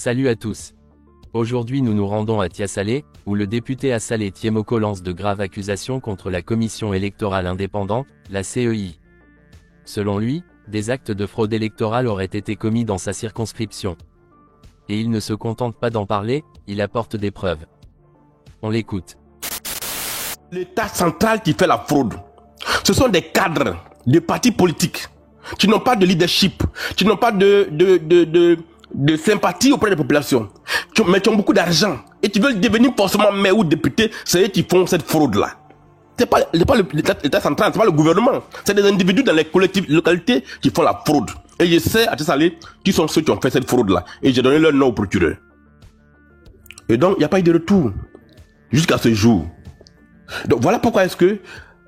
Salut à tous. Aujourd'hui nous nous rendons à Tiasalé, où le député Assalé Tiemoko lance de graves accusations contre la Commission électorale indépendante, la CEI. Selon lui, des actes de fraude électorale auraient été commis dans sa circonscription. Et il ne se contente pas d'en parler, il apporte des preuves. On l'écoute. L'État central qui fait la fraude, ce sont des cadres de partis politiques qui n'ont pas de leadership, qui n'ont pas de sympathie auprès des populations, mais qui ont beaucoup d'argent et qui veulent devenir forcément maire ou député. C'est eux qui font cette fraude-là. C'est pas l'État central, c'est pas le gouvernement. C'est des individus dans les localités qui font la fraude. Et je sais à Tiasalé qui sont ceux qui ont fait cette fraude-là. Et j'ai donné leur nom au procureur. Et donc, il n'y a pas eu de retour jusqu'à ce jour. Donc voilà pourquoi est-ce que,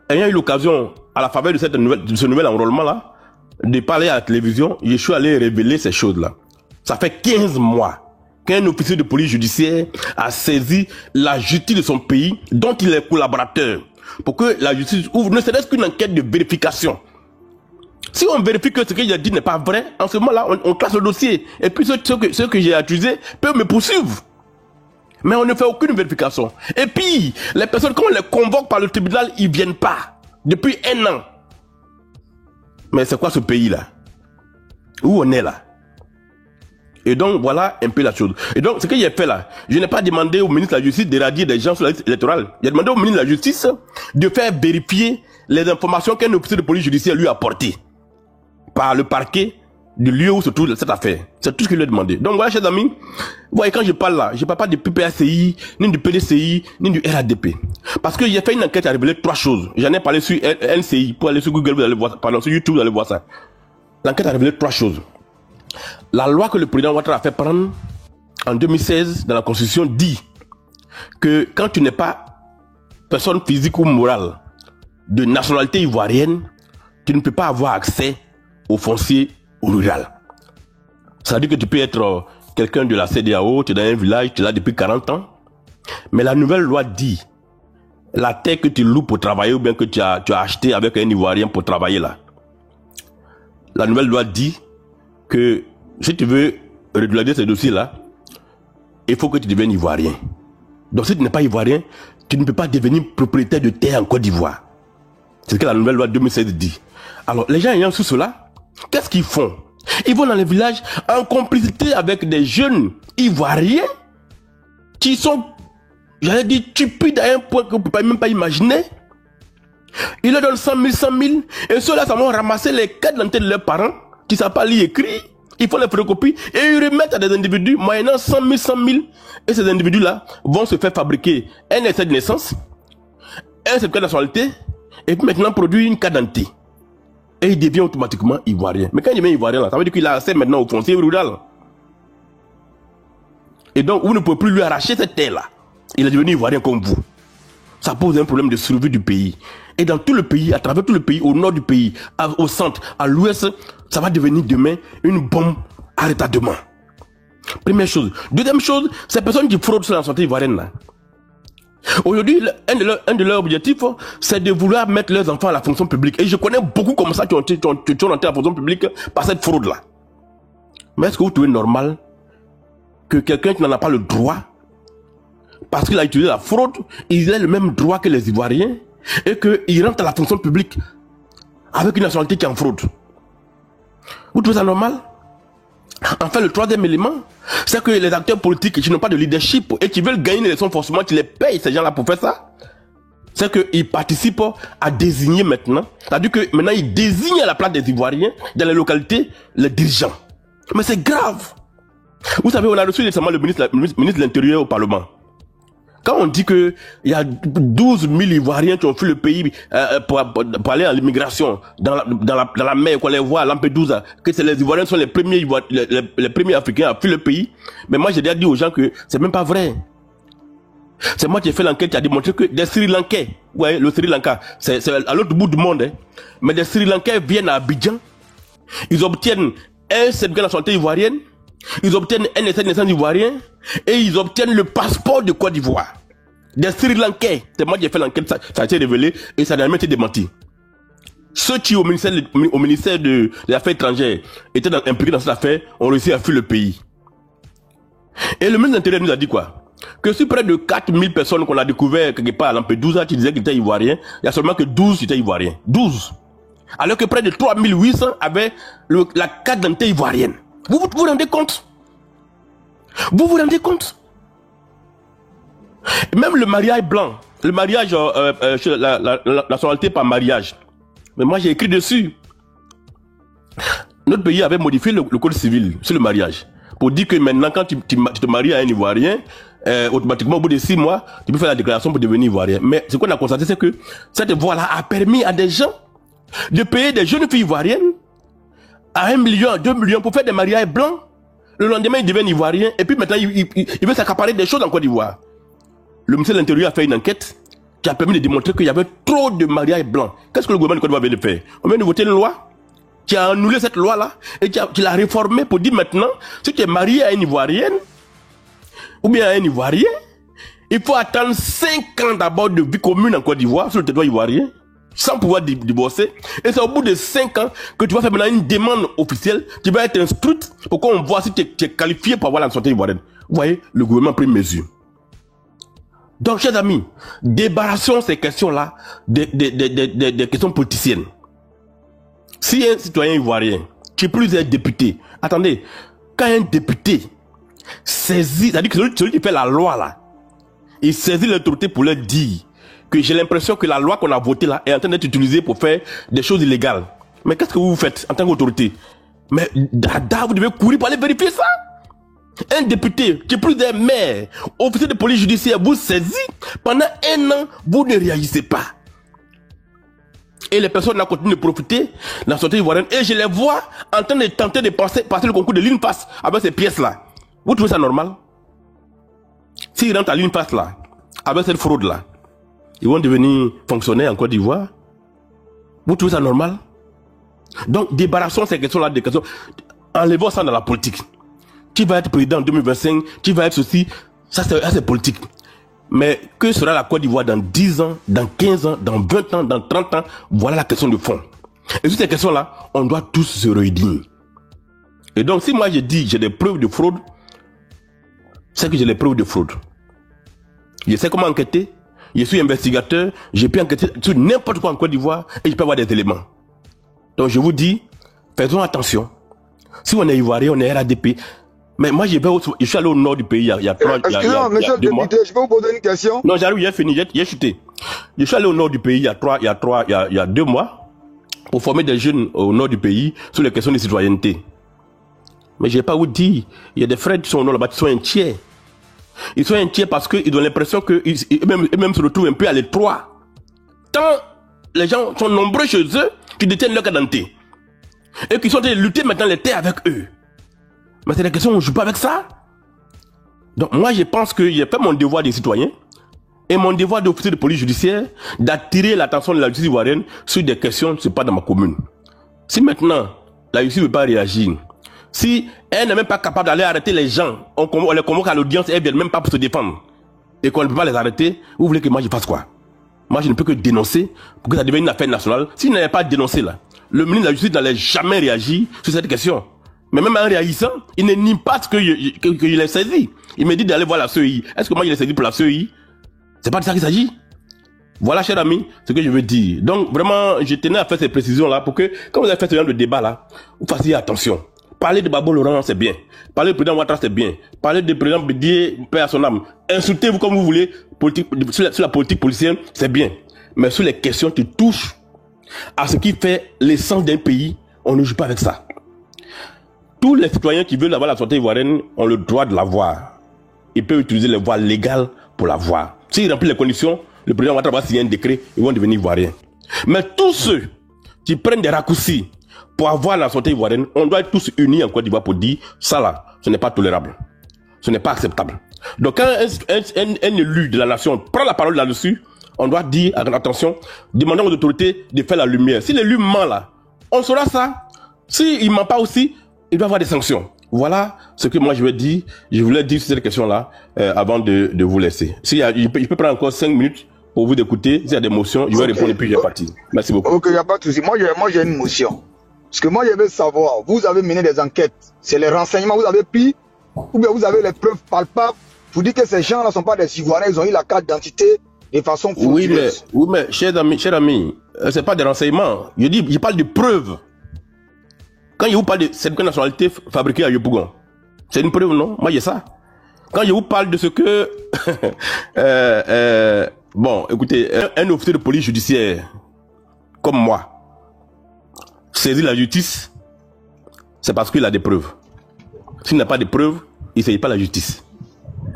ayant eu l'occasion, à la faveur de ce nouvel enrôlement-là, de parler à la télévision, je suis allé révéler ces choses-là. Ça fait 15 mois qu'un officier de police judiciaire a saisi la justice de son pays, dont il est collaborateur, pour que la justice ouvre ne serait-ce qu'une enquête de vérification. Si on vérifie que ce qu'il a dit n'est pas vrai, en ce moment-là, on classe le dossier. Et puis ceux que j'ai accusés peuvent me poursuivre. Mais on ne fait aucune vérification. Et puis, les personnes, quand on les convoque par le tribunal, ils ne viennent pas. Depuis 1 an. Mais c'est quoi ce pays-là? Où on est là? Et donc, voilà un peu la chose. Et donc, ce que j'ai fait là, je n'ai pas demandé au ministre de la Justice d'éradier des gens sur la liste électorale. J'ai demandé au ministre de la Justice de faire vérifier les informations qu'un officier de police judiciaire lui a apportées par le parquet du lieu où se trouve cette affaire. C'est tout ce qu'il lui a demandé. Donc voilà, chers amis, vous voyez, quand je parle là, je ne parle pas du PPACI, ni du PDCI, ni du RADP. Parce que j'ai fait une enquête à révéler 3 choses. J'en ai parlé sur NCI, pour aller sur Google, vous allez voir ça. Pardon, sur YouTube, vous allez voir ça. L'enquête a révélé 3 choses. La loi que le président Ouattara a fait prendre en 2016 dans la Constitution dit que quand tu n'es pas personne physique ou morale de nationalité ivoirienne, tu ne peux pas avoir accès au foncier rural. Ça veut dire que tu peux être quelqu'un de la CEDEAO, tu es dans un village, tu es là depuis 40 ans. Mais la nouvelle loi dit, la terre que tu loues pour travailler ou bien que tu as acheté avec un Ivoirien pour travailler là. La nouvelle loi dit que si tu veux régulariser ces dossiers-là, il faut que tu deviennes Ivoirien. Donc si tu n'es pas Ivoirien, tu ne peux pas devenir propriétaire de terre en Côte d'Ivoire. C'est ce que la nouvelle loi 2016 dit. Alors les gens ayant su cela, qu'est-ce qu'ils font? Ils vont dans les villages en complicité avec des jeunes Ivoiriens qui sont, j'allais dire, stupides à un point que vous ne pouvez même pas imaginer. Ils leur donnent 100 000, 100 000, et ceux-là, ça vont ramasser les cartes d'identité de leurs parents qui ne savent pas lire et écrire. Ils font les photocopies et ils remettent à des individus moyennant 100 000, 100 000. Et ces individus-là vont se faire fabriquer un essai de naissance, un certificat de nationalité, et puis maintenant produire une carte d'identité. Et il devient automatiquement ivoirien. Mais quand il devient ivoirien, là, ça veut dire qu'il a accès maintenant au foncier rural. Et donc, vous ne pouvez plus lui arracher cette terre-là. Il est devenu ivoirien comme vous. Ça pose un problème de survie du pays. Et dans tout le pays, à travers tout le pays, au nord du pays, au centre, à l'ouest, ça va devenir demain une bombe à retardement. Première chose. Deuxième chose, ces personnes qui fraudent sur la santé ivoirienne là. Aujourd'hui, un de leurs objectifs, c'est de vouloir mettre leurs enfants à la fonction publique. Et je connais beaucoup comme ça qui ont entré à la fonction publique par cette fraude-là. Mais est-ce que vous trouvez normal que quelqu'un qui n'en a pas le droit, parce qu'il a utilisé la fraude, il ait le même droit que les Ivoiriens et qu'il rentre à la fonction publique avec une nationalité qui est en fraude? Vous trouvez ça normal? Enfin, le troisième élément, c'est que les acteurs politiques qui n'ont pas de leadership et qui veulent gagner une élection, forcément, qui les payent, ces gens-là, pour faire ça, c'est qu'ils participent à désigner maintenant. C'est-à-dire que maintenant, ils désignent à la place des Ivoiriens, dans les localités, les dirigeants. Mais c'est grave. Vous savez, on a reçu récemment le ministre de l'Intérieur au Parlement. Quand on dit que il y a 12 000 Ivoiriens qui ont fui le pays pour aller à l'immigration dans la mer, qu'on les voit à Lampedusa, que c'est les Ivoiriens sont les premiers Africains à fuir le pays. Mais moi, j'ai déjà dit aux gens que c'est même pas vrai. C'est moi qui ai fait l'enquête qui a démontré que des Sri Lankais, ouais, le Sri Lanka, c'est à l'autre bout du monde, hein, mais des Sri Lankais viennent à Abidjan, ils obtiennent un certificat de nationalité ivoirienne, ils obtiennent un essai de naissance ivoirien et ils obtiennent le passeport de Côte d'Ivoire. Des Sri Lankais. C'est moi qui ai fait l'enquête, ça a été révélé et ça n'a jamais été démenti. Ceux qui au ministère des Affaires étrangères étaient impliqués dans cette affaire ont réussi à fuir le pays. Et le ministre de l'Intérieur nous a dit quoi? Que sur près de 4000 personnes qu'on a découvert quelque part à Lampedusa qui disaient qu'ils étaient ivoiriens, il y a seulement que 12 qui étaient ivoiriens. 12. Alors que près de 3800 avaient la carte d'identité ivoirienne. Vous vous rendez compte? Vous vous rendez compte? Même le mariage blanc, le mariage, la nationalité par mariage. Mais moi j'ai écrit dessus. Notre pays avait modifié le code civil sur le mariage. Pour dire que maintenant quand tu te maries à un Ivoirien, automatiquement au bout de 6 mois, tu peux faire la déclaration pour devenir Ivoirien. Mais ce qu'on a constaté, c'est que cette voie-là a permis à des gens de payer des jeunes filles ivoiriennes à 1 million, à 2 millions pour faire des mariages blancs. Le lendemain, ils deviennent Ivoiriens et puis maintenant, ils veulent s'accaparer des choses en Côte d'Ivoire. Le ministère de l'Intérieur a fait une enquête qui a permis de démontrer qu'il y avait trop de mariages blancs. Qu'est-ce que le gouvernement de Côte d'Ivoire vient de faire? On vient de voter une loi qui a annulé cette loi-là et qui l'a réformée pour dire maintenant, si tu es marié à une Ivoirienne ou bien à un Ivoirien, il faut attendre 5 ans d'abord de vie commune en Côte d'Ivoire sur le territoire ivoirien, sans pouvoir divorcer. Et c'est au bout de 5 ans que tu vas faire maintenant une demande officielle, tu vas être instruite pour qu'on voit si tu es qualifié pour avoir la nationalité ivoirienne. Vous voyez, le gouvernement a pris mesure. Donc, chers amis, débarrassons ces questions-là des questions politiciennes. Si un citoyen ivoirien, qui plus est député, attendez, quand un député saisit, c'est-à-dire que celui qui fait la loi là, il saisit l'autorité pour leur dire que j'ai l'impression que la loi qu'on a votée là est en train d'être utilisée pour faire des choses illégales. Mais qu'est-ce que vous faites en tant qu'autorité? Mais dada, vous devez courir pour aller vérifier ça. Un député, qui plus est maire, officier de police judiciaire, vous saisit, pendant 1 an, vous ne réagissez pas. Et les personnes ont continué de profiter de la société ivoirienne. Et je les vois en train de tenter de passer le concours de l'INPAS avec ces pièces-là. Vous trouvez ça normal? S'ils rentrent à l'INPAS là, avec cette fraude-là, ils vont devenir fonctionnaires en Côte d'Ivoire. Vous trouvez ça normal? Donc, débarrassons ces questions-là des questions. Enlevons ça dans la politique. Qui va être président en 2025? Qui va être ceci? Ça, c'est politique. Mais que sera la Côte d'Ivoire dans 10 ans, dans 15 ans, dans 20 ans, dans 30 ans? Voilà la question de fond. Et sur ces questions-là, on doit tous se réunir. Et donc, si moi je dis j'ai des preuves de fraude, c'est que j'ai des preuves de fraude. Je sais comment enquêter. Je suis investigateur. Je peux enquêter sur n'importe quoi en Côte d'Ivoire et je peux avoir des éléments. Donc, je vous dis, faisons attention. Si on est Ivoirien, on est RADP. Mais moi, je suis allé au nord du pays il y a 3 mois. Excusez-moi, monsieur le député, je peux vous poser une question? Non, j'arrive, j'ai fini, j'ai chuté. Je suis allé au nord du pays il y a 2 mois pour former des jeunes au nord du pays sur les questions de citoyenneté. Mais je n'ai pas vous dire, il y a des frères qui sont au nord là-bas qui sont inquiets. Ils sont inquiets parce qu'ils ont l'impression qu'eux-mêmes se retrouvent un peu à l'étroit. Tant les gens sont nombreux chez eux qui détiennent leur carte d'identité. Et qui sont en train de lutter maintenant les terres avec eux. Mais c'est des questions où on ne joue pas avec ça. Donc moi je pense que j'ai fait mon devoir de citoyen et mon devoir d'officier de police judiciaire d'attirer l'attention de la justice ivoirienne sur des questions, ce n'est pas dans ma commune. Si maintenant la justice ne veut pas réagir, si elle n'est même pas capable d'aller arrêter les gens, on les convoque à l'audience et elles ne viennent même pas pour se défendre et qu'on ne peut pas les arrêter, vous voulez que moi je fasse quoi? Moi je ne peux que dénoncer pour que ça devienne une affaire nationale. S'il n'avait pas dénoncé là, le ministre de la justice n'allait jamais réagir sur cette question. Mais même en réagissant, il ne nie pas ce que je l'ai saisi. Il me dit d'aller voir la CEI. Est-ce que moi je l'ai saisi pour la CEI? C'est pas de ça qu'il s'agit. Voilà, cher ami, ce que je veux dire. Donc vraiment, je tenais à faire ces précisions-là pour que, quand vous avez fait ce genre de débat-là, vous fassiez attention. Parler de Babo Laurent, c'est bien. Parler du président Ouattara, c'est bien. Parler du président Bédié, paix à son âme. Insultez-vous comme vous voulez, sur la politique policière, c'est bien. Mais sur les questions qui touchent à ce qui fait l'essence d'un pays, on ne joue pas avec ça. Tous les citoyens qui veulent avoir la santé ivoirienne ont le droit de l'avoir. Ils peuvent utiliser les voies légales pour l'avoir. S'ils remplissent les conditions, le président Ouattara va signer un décret, ils vont devenir ivoiriens. Mais tous ceux qui prennent des raccourcis pour avoir la santé ivoirienne, on doit être tous unis en Côte d'Ivoire pour dire ça là, ce n'est pas tolérable. Ce n'est pas acceptable. Donc quand un élu de la nation prend la parole là-dessus, on doit dire, attention, demandons aux autorités de faire la lumière. Si l'élu ment là, on saura ça. S'il ne ment pas aussi, il doit y avoir des sanctions. Voilà ce que moi je veux dire. Je voulais dire sur cette question-là avant de vous laisser. Je peux prendre encore 5 minutes pour vous écouter. S'il y a des motions, je vais répondre et puis je vais partir. Merci beaucoup. Ok, il n'y a pas de souci. Moi j'ai une motion. Parce que moi je veux savoir, vous avez mené des enquêtes. C'est les renseignements que vous avez pris ou bien vous avez les preuves palpables pour dire que ces gens-là ne sont pas des Ivoiriens, ils ont eu la carte d'identité de façon frauduleuse. Oui, mais cher ami, c'est pas des renseignements. Je parle de preuves. Quand je vous parle de cette nationalité fabriquée à Yopougon, c'est une preuve, non? Moi, j'ai ça. Quand je vous parle de ce que... bon, écoutez, un officier de police judiciaire, comme moi, saisit la justice, c'est parce qu'il a des preuves. S'il n'a pas de preuves, il ne saisit pas la justice.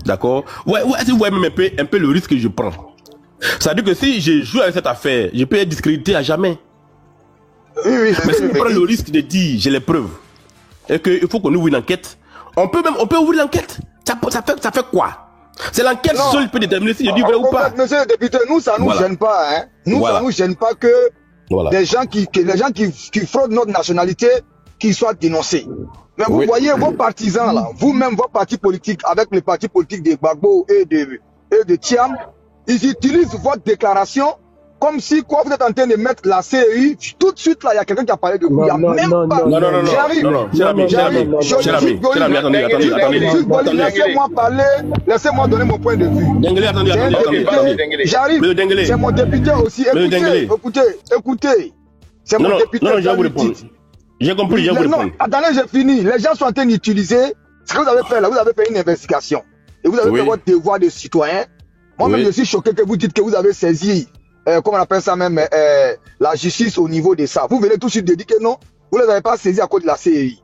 D'accord? Ouais, si vous voyez même un peu le risque que je prends. Ça veut dire que si je joue avec cette affaire, je peux être discrédité à jamais. Oui, mais si je prends le risque de dire j'ai les preuves et qu'il faut qu'on ouvre une enquête, on peut ouvrir l'enquête. Ça fait quoi? C'est l'enquête seule qui peut déterminer si je dis vrai ou pas. Monsieur le député, nous ça nous gêne pas, hein. Nous ça nous gêne pas que les gens qui fraudent notre nationalité, qu'ils soient dénoncés. Mais vous voyez vos partisans là, vous-même vos partis politiques, avec les partis politiques de Gbagbo et de Thiam, ils utilisent votre déclaration comme si quoi vous êtes en train de mettre la CEI, tout de suite là, il y a quelqu'un qui a parlé de vous. Il y a même pas. J'arrive. Laissez-moi parler, laissez-moi donner mon point de vue. J'arrive. C'est mon député aussi. Écoutez. C'est mon député. J'ai compris, j'ai compris. Non, attendez, j'ai fini. Les gens sont en train d'utiliser ce que vous avez fait là. Vous avez fait une investigation. Et vous avez fait votre devoir de citoyen. Moi-même, je suis choqué que vous dites que vous avez saisi, comment on appelle ça même, la justice au niveau de ça. Vous venez tout de suite de dire que non, vous ne les avez pas saisis à cause de la CEI.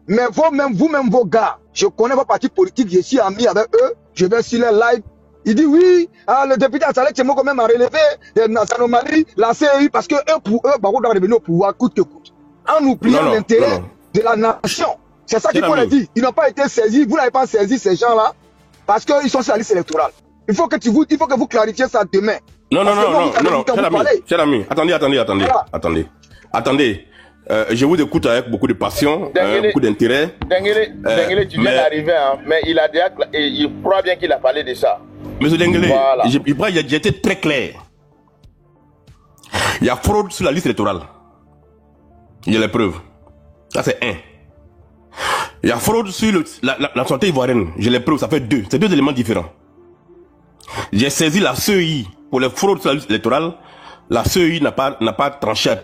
Mais vous-même, vos gars, je connais vos partis politiques, je suis ami avec eux, je vais sur les live. Il dit oui, le député Assalé Tchemo quand même a relevé des anomalies, la CEI, parce que eux, pour eux, Barreau doit revenir au pouvoir coûte que coûte. En oubliant l'intérêt de la nation. C'est ça qu'il faut le dire. Ils n'ont pas été saisis, vous n'avez pas saisi ces gens-là, parce qu'ils sont sur la liste électorale. Il faut que vous clarifiez ça demain. Non, cher ami, attendez. Je vous écoute avec beaucoup de passion, beaucoup d'intérêt. Dengele, tu viens d'arriver, hein, mais il croit bien qu'il a parlé de ça. Monsieur Dengele, j'ai été très clair. Il y a fraude sur la liste électorale. Il y a les preuves. Ça, c'est un. Il y a fraude sur la santé ivoirienne. J'ai les preuves, ça fait deux. C'est deux éléments différents. J'ai saisi la CEI pour les fraudes sur la liste électorale. La CEI n'a pas tranché.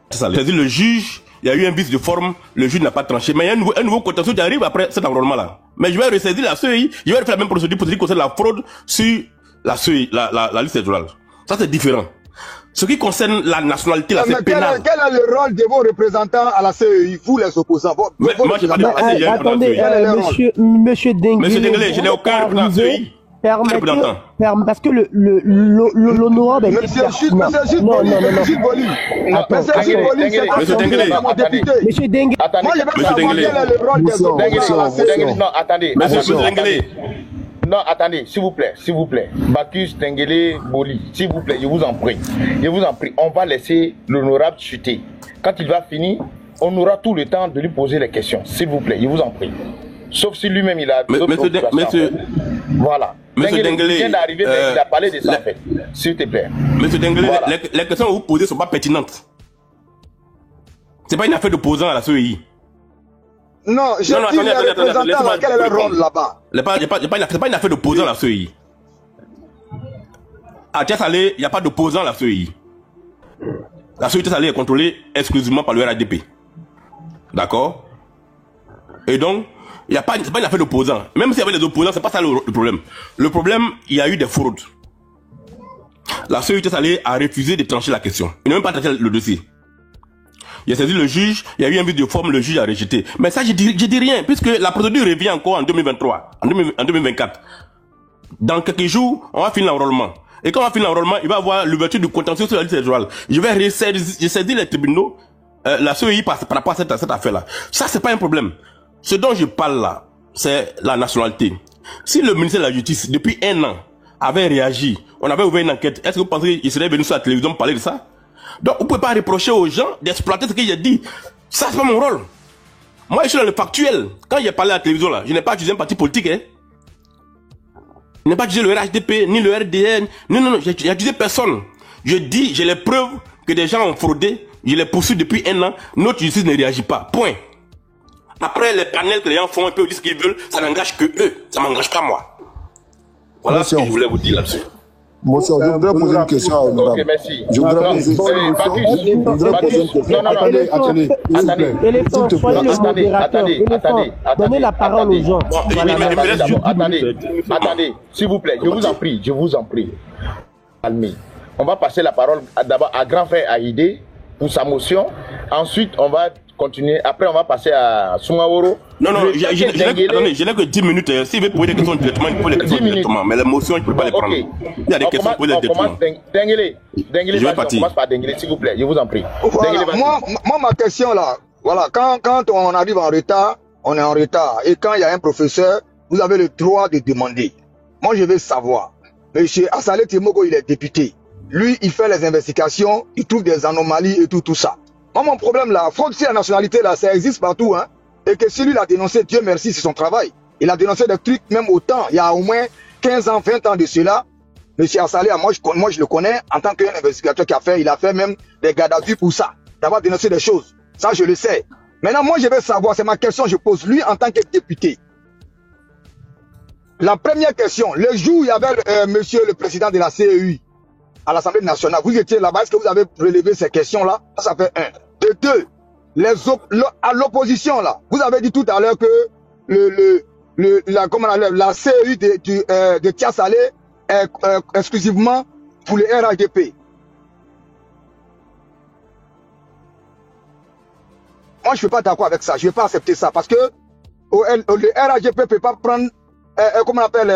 J'ai saisi le juge. Il y a eu un vice de forme. Le juge n'a pas tranché. Mais il y a un nouveau contentieux qui arrive après cet environnement-là. Mais je vais ressaisir la CEI. Je vais faire la même procédure pour dire que c'est la fraude sur la CEI, la liste électorale. Ça, c'est différent. Ce qui concerne la nationalité, là, c'est pénal. Quel est le rôle de vos représentants à la CEI, vous les opposants? Moi, j'ai pas dit attendez, monsieur Dengele. Monsieur Dengele, je n'ai aucun représentant à la CEI. Parce que l'honorable... Monsieur Dengele. Attendez. Non, attendez. Monsieur Dengele. Non, attendez, s'il vous plaît. Bacchus, Dengele, Boli, s'il vous plaît, je vous en prie. On va laisser l'honorable chuter. Quand il va finir, on aura tout le temps de lui poser les questions. S'il vous plaît, je vous en prie. Sauf si lui-même il a... Monsieur... Voilà. Monsieur Dengele, il vient d'arriver, mais il a parlé de ça en fait. S'il te plaît. Monsieur Dengele, les questions que vous posez ne sont pas pertinentes. C'est pas une affaire d'opposant à la CEI. Non, je dis les représentants, quel est leur rôle là-bas? C'est pas une affaire d'opposant à la CEI. À Thiassalé, il n'y a pas d'opposant à la CEI. La CEI Thiassalé est contrôlée exclusivement par le RADP. D'accord? Et donc, c'est pas une affaire d'opposants. Même s'il y avait des opposants, c'est pas ça le problème. Le problème, il y a eu des fraudes. La CEI Thiassalé a refusé de trancher la question. Il n'a même pas tranché le dossier. Il a saisi le juge, il y a eu un vice de forme, le juge a rejeté. Mais ça, je dis rien, puisque la procédure revient encore en 2023, en 2024. Dans quelques jours, on va finir l'enrôlement. Et quand on va finir l'enrôlement, il va y avoir l'ouverture du contentieux sur la liste électorale. Je vais ressaisir les tribunaux, la CEI par rapport à cette affaire-là. Ça, c'est pas un problème. Ce dont je parle là, c'est la nationalité. Si le ministère de la Justice, depuis 1 an, avait réagi, on avait ouvert une enquête, est-ce que vous pensez qu'il serait venu sur la télévision pour parler de ça? Donc, vous ne pouvez pas reprocher aux gens d'exploiter ce que j'ai dit. Ça, c'est pas mon rôle. Moi, je suis dans le factuel. Quand j'ai parlé à la télévision, là, je n'ai pas accusé un parti politique, hein. Je n'ai pas accusé le RHDP, ni le RDN. Non, j'ai accusé personne. Je dis, j'ai les preuves que des gens ont fraudé. Je les poursuis depuis 1 an. Notre justice ne réagit pas. Point. Après, les panels que les gens font, ils peuvent dire ce qu'ils veulent, ça n'engage que eux, ça ne m'engage pas moi. Voilà ce que je voulais vous dire là-dessus. Moi, je voudrais poser une question à Honorable. Ok, merci. Je voudrais poser une question. Attendez, Éléphant, soyez le modérateur. Éléphant, donnez la parole aux gens. Attendez, s'il vous plaît, je vous en prie. Calmez. On va passer la parole d'abord à grand frère Haïdé pour sa motion. Ensuite, on va continuer. Après, on va passer à Soumaworo. Non, je n'ai que 10 minutes. S'il veut poser des questions directement, il peut les questions directement. Mais l'émotion, je ne peux pas les prendre. Il y a des questions pour les directement. Denguele, on commence par Denguele, s'il vous plaît. Je vous en prie. Voilà, moi, ma question là, voilà, quand on arrive en retard, on est en retard. Et quand il y a un professeur, vous avez le droit de demander. Moi, je veux savoir. Monsieur Assalé Tiemoko, il est député. Lui, il fait les investigations, il trouve des anomalies et tout ça. Moi, mon problème là, fraude sur la nationalité là, ça existe partout, hein. Et que si lui l'a dénoncé, Dieu merci, c'est son travail. Il a dénoncé des trucs même autant, il y a au moins 15 ans, 20 ans de cela. Monsieur Assalé, moi je le connais en tant qu'investigateur il a fait même des gardes à vue pour ça, d'avoir dénoncé des choses. Ça, je le sais. Maintenant, moi, je veux savoir, c'est ma question que je pose, lui en tant que député. La première question, le jour où il y avait monsieur le président de la CEI à l'Assemblée nationale, vous étiez là-bas, est-ce que vous avez relevé ces questions-là? Ça fait un. De deux, à l'opposition, là, vous avez dit tout à l'heure que la CEI de Tiasalé est exclusivement pour le RAGP. Moi, je ne suis pas d'accord avec ça. Je ne vais pas accepter ça parce que le RAGP ne peut pas prendre, comment on appelle,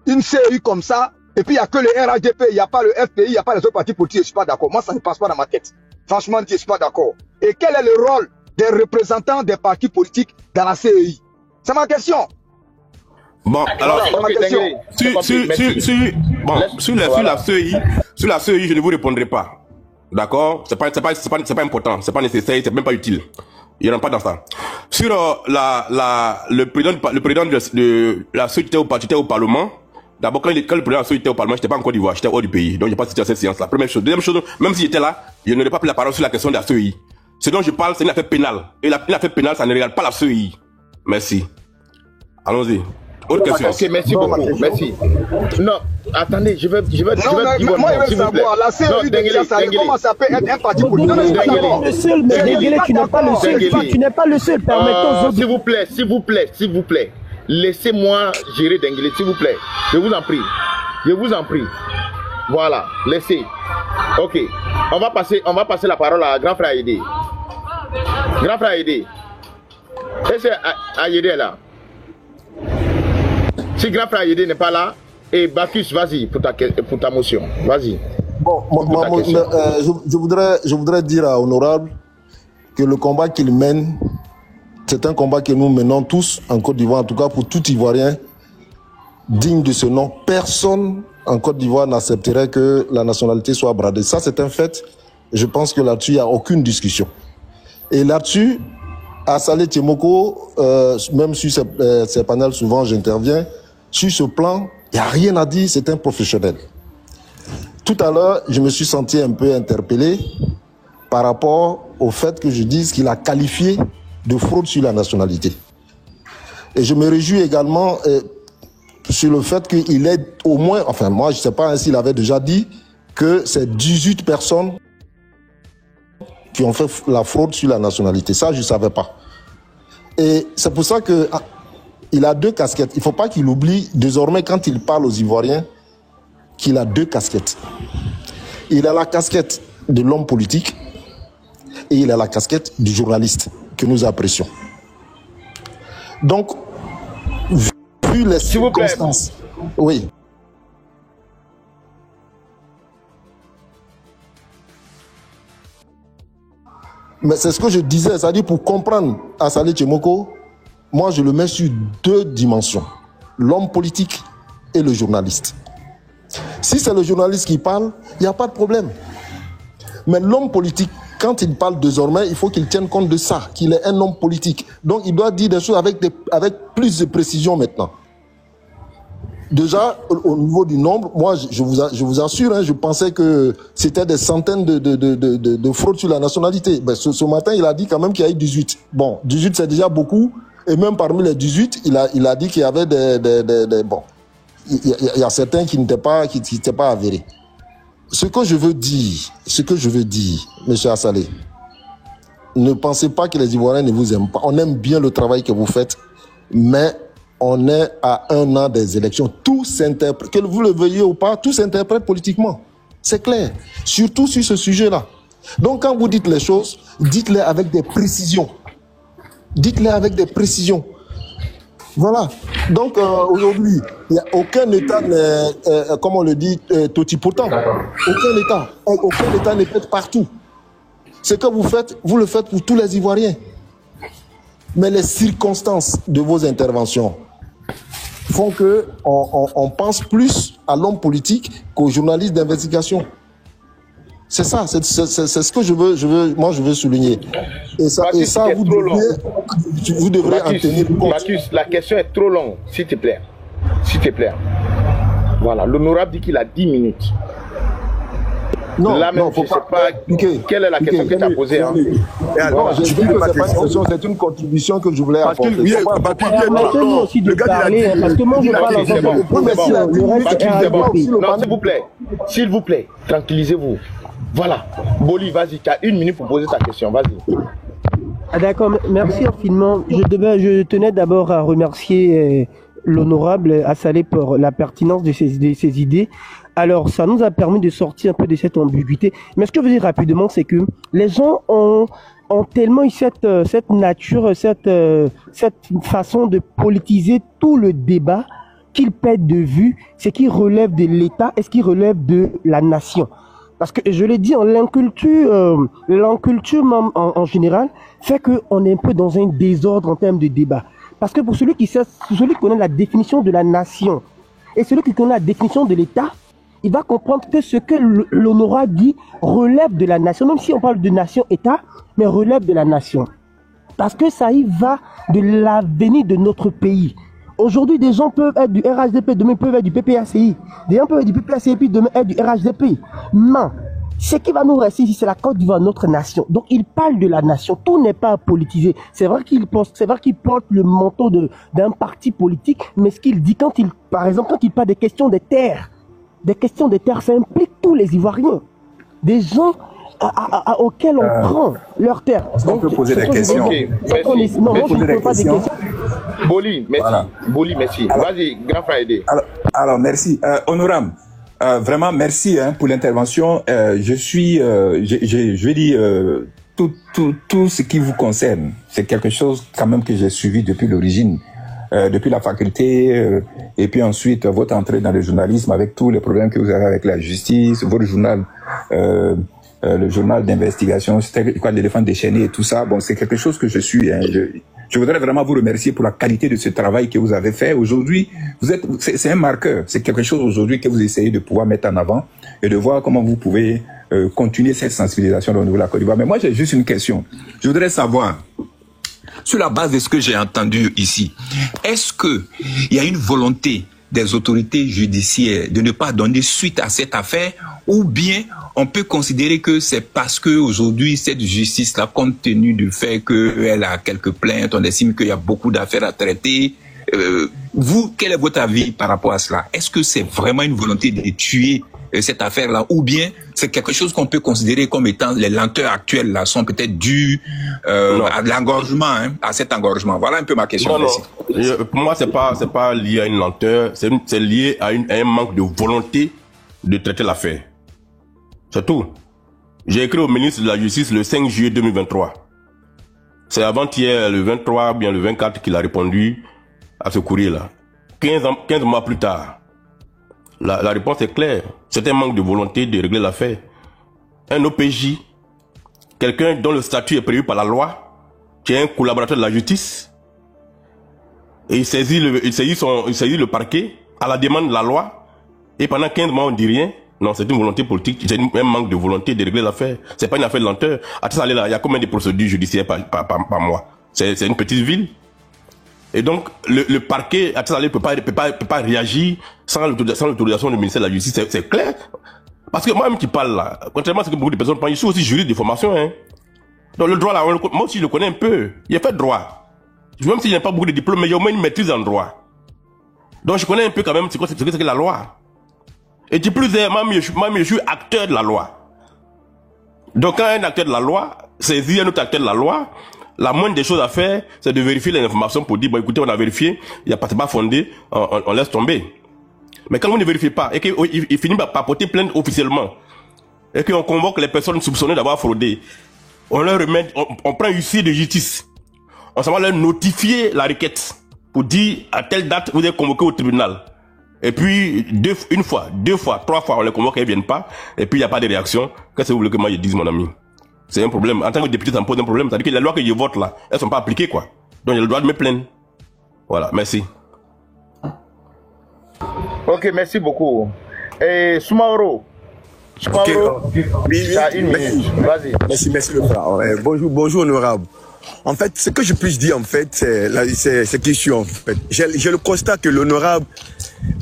une CEI comme ça. Et puis, il n'y a que le RAGP, il n'y a pas le FPI, il n'y a pas les autres partis politiques. Je ne suis pas d'accord. Moi, ça ne passe pas dans ma tête. Franchement, je ne suis pas d'accord. Et quel est le rôle des représentants des partis politiques dans la CEI? C'est ma question. Bon, alors, sur la CEI, je ne vous répondrai pas. D'accord? C'est pas important, c'est pas nécessaire, c'est même pas utile. Il n'y en a pas dans ça. Sur le président de la CEI était au Parlement. D'abord, quand le président de la CEI était au Parlement, j'étais pas en Côte d'Ivoire, j'étais hors du pays. Donc, j'ai pas cité à cette séance-là. Première chose. Deuxième chose, même si j'étais là, je n'aurais pas pris la parole sur la question de la CEI. Ce dont je parle, c'est une affaire pénale. Et une affaire pénale, ça ne regarde pas la CEI. Merci. Allons-y. Autre question. Ok, merci beaucoup. Merci. Non, attendez, je vais moi, je veux savoir, la CEI de Tiasalé, comment ça peut être un parti politique? Non, le seul, mais Denguele, tu n'es pas le seul. Tu n'es pas le seul. Permettons aux autres. S'il vous plaît. Laissez-moi gérer Denguele, s'il vous plaît. Je vous en prie. Voilà, laissez. Ok. On va passer la parole à grand frère Haïdé. Grand frère Haïdé. Est-ce que Haïdé est là? Si grand frère Haïdé n'est pas là, et Bacchus, vas-y pour ta motion. Vas-y. Bon, je voudrais dire à Honorable que le combat qu'il mène, c'est un combat que nous menons tous en Côte d'Ivoire, en tout cas pour tout Ivoirien digne de ce nom. Personne en Côte d'Ivoire n'accepterait que la nationalité soit bradée. Ça, c'est un fait. Je pense que là-dessus, il n'y a aucune discussion. Et là-dessus, Assalé Tiemoko, même sur ces panels, souvent j'interviens, sur ce plan, il n'y a rien à dire, c'est un professionnel. Tout à l'heure, je me suis senti un peu interpellé par rapport au fait que je dise qu'il a qualifié de fraude sur la nationalité. Et je me réjouis également sur le fait qu'il est au moins, enfin moi je ne sais pas s'il avait déjà dit que c'est 18 personnes qui ont fait la fraude sur la nationalité. Ça, je ne savais pas. Et c'est pour ça qu'il a deux casquettes. Il ne faut pas qu'il oublie désormais quand il parle aux Ivoiriens qu'il a deux casquettes. Il a la casquette de l'homme politique et il a la casquette du journaliste que nous apprécions. Donc, vu les circonstances... Oui. Mais c'est ce que je disais, c'est-à-dire pour comprendre Assalé Tiemoko, moi je le mets sur deux dimensions, l'homme politique et le journaliste. Si c'est le journaliste qui parle, il n'y a pas de problème. Mais l'homme politique, quand il parle désormais, il faut qu'il tienne compte de ça, qu'il est un homme politique. Donc il doit dire des choses avec plus de précision maintenant. déjà, au niveau du nombre, moi, je vous assure, hein, je pensais que c'était des centaines de fraudes sur la nationalité. Ben, ce matin, il a dit quand même qu'il y a eu 18. Bon, 18, c'est déjà beaucoup. Et même parmi les 18, il a dit qu'il y avait bon, il y a certains qui n'étaient pas avérés. Ce que je veux dire, monsieur Assalé, ne pensez pas que les Ivoiriens ne vous aiment pas. On aime bien le travail que vous faites, mais on est à 1 an des élections. Tout s'interprète, que vous le veuillez ou pas, tout s'interprète politiquement. C'est clair. Surtout sur ce sujet-là. Donc quand vous dites les choses, dites-les avec des précisions. Dites-les avec des précisions. Voilà. Donc aujourd'hui, il n'y a aucun État, comme on le dit, totipotent. Aucun État n'est fait partout. Ce que vous faites, vous le faites pour tous les Ivoiriens. Mais les circonstances de vos interventions font que on pense plus à l'homme politique qu'aux journalistes d'investigation. C'est ça, c'est ce que je veux souligner. Et ça, vous devrez en tenir compte. Marcus, la question est trop longue, s'il te plaît. S'il te plaît. Voilà, l'honorable dit qu'il a 10 minutes. Non, là même, faut je ne sais pas quelle est la question que tu as posée. Hein. Non, je dis que c'est pas une question, c'est une contribution que je voulais apporter. Permettez-nous aussi de parler, parce que moi je parle en tant Non, s'il vous plaît, tranquillisez-vous. Voilà. Boli, vas-y, tu as 1 minute pour poser ta question, vas-y. Ah, d'accord, merci infiniment. Je tenais d'abord à remercier l'honorable Assalé pour la pertinence de ses idées. Alors, ça nous a permis de sortir un peu de cette ambiguïté. Mais ce que je veux dire rapidement, c'est que les gens ont tellement eu cette nature, cette façon de politiser tout le débat qu'ils perdent de vue ce qui relève de l'État et ce qui relève de la nation. Parce que, je l'ai dit, l'inculture en général fait qu'on est un peu dans un désordre en termes de débat. Parce que pour celui qui connaît la définition de la nation et celui qui connaît la définition de l'État, il va comprendre que ce que l'honorable dit relève de la nation, même si on parle de nation-État, mais relève de la nation. Parce que ça y va de l'avenir de notre pays. Aujourd'hui, des gens peuvent être du RHDP, demain peuvent être du PPACI. Des gens peuvent être du PPACI, puis demain être du RHDP. Mais ce qui va nous rester ici, c'est la Côte d'Ivoire, notre nation. Donc, il parle de la nation. Tout n'est pas politisé. C'est vrai qu'il porte le manteau d'un parti politique, mais ce qu'il dit par exemple, quand il parle des questions des terres, ça implique tous les Ivoiriens. Des gens auxquels on prend leurs terres. On peut poser des questions. Non, moi je ne pose pas des questions. Boli, merci. Voilà. Boli, merci. Vas-y, grand frère aidé. Alors, merci. Honorable, vraiment merci pour l'intervention. Je vais dire, tout ce qui vous concerne, c'est quelque chose quand même que j'ai suivi depuis l'origine. Depuis la faculté, et puis ensuite votre entrée dans le journalisme avec tous les problèmes que vous avez avec la justice, votre journal, le journal d'investigation, c'était quoi, l'éléphant déchaîné et tout ça. Bon, c'est quelque chose que je suis. Hein, je voudrais vraiment vous remercier pour la qualité de ce travail que vous avez fait. Aujourd'hui, c'est un marqueur. C'est quelque chose aujourd'hui que vous essayez de pouvoir mettre en avant et de voir comment vous pouvez continuer cette sensibilisation au niveau de la Côte d'Ivoire. Mais moi, j'ai juste une question. Je voudrais savoir, sur la base de ce que j'ai entendu ici, est-ce que il y a une volonté des autorités judiciaires de ne pas donner suite à cette affaire, ou bien on peut considérer que c'est parce que aujourd'hui cette justice-là, compte tenu du fait qu'elle a quelques plaintes, on estime qu'il y a beaucoup d'affaires à traiter. Vous, quel est votre avis par rapport à cela? Est-ce que c'est vraiment une volonté de tuer cette affaire-là, ou bien c'est quelque chose qu'on peut considérer comme étant les lenteurs actuelles là sont peut-être dues à l'engorgement, hein, à cet engorgement. Voilà un peu ma question. Non. Pour moi, c'est pas lié à une lenteur, c'est lié à un manque de volonté de traiter l'affaire. C'est tout. J'ai écrit au ministre de la Justice le 5 juillet 2023. C'est avant-hier, le 23, bien le 24, qu'il a répondu à ce courrier-là. 15 mois plus tard. La réponse est claire. C'est un manque de volonté de régler l'affaire. Un OPJ, quelqu'un dont le statut est prévu par la loi, qui est un collaborateur de la justice, et il saisit le parquet à la demande de la loi, et pendant 15 mois on ne dit rien. Non, c'est une volonté politique, c'est un manque de volonté de régler l'affaire. C'est pas une affaire de lenteur. À tout ça, il y a combien de procédures judiciaires par mois? C'est une petite ville. Et donc, le parquet à Salé ne peut pas réagir sans l'autorisation du ministère de la Justice. C'est clair. Parce que moi-même qui parle là, contrairement à ce que beaucoup de personnes pensent, je suis aussi juriste de formation. Hein. Donc le droit là, moi aussi je le connais un peu. Il a fait droit. Même si je n'ai pas beaucoup de diplômes, mais il y a au moins une maîtrise en droit. Donc je connais un peu quand même ce que c'est la loi. Et de plus, moi je suis acteur de la loi. Donc quand un acteur de la loi saisit un autre acteur de la loi, la moindre des choses à faire, c'est de vérifier les informations pour dire, bon écoutez, on a vérifié, il n'y a pas fondé, on laisse tomber. Mais quand vous ne vérifiez pas, et qu'il finit par porter plainte officiellement, et qu'on convoque les personnes soupçonnées d'avoir fraudé, on leur remet, on prend huissier de justice, on s'en va leur notifier la requête, pour dire, à telle date, vous êtes convoqué au tribunal. Et puis, une fois, 2 fois, 3 fois, on les convoque et ils viennent pas, et puis il n'y a pas de réaction. Qu'est-ce que vous voulez que moi je dise, mon ami? C'est un problème. En tant que député, ça me pose un problème. C'est-à-dire que les lois que je vote là, elles sont pas appliquées, quoi. Donc j'ai le droit de me plaindre. Voilà, merci. Ok, merci beaucoup. Et Soumaoro. Oui, une minute. Vas-y. Merci le frère. Bonjour honorable. En fait, ce que je puisse dire, en fait, c'est question. En fait. J'ai le constat que l'honorable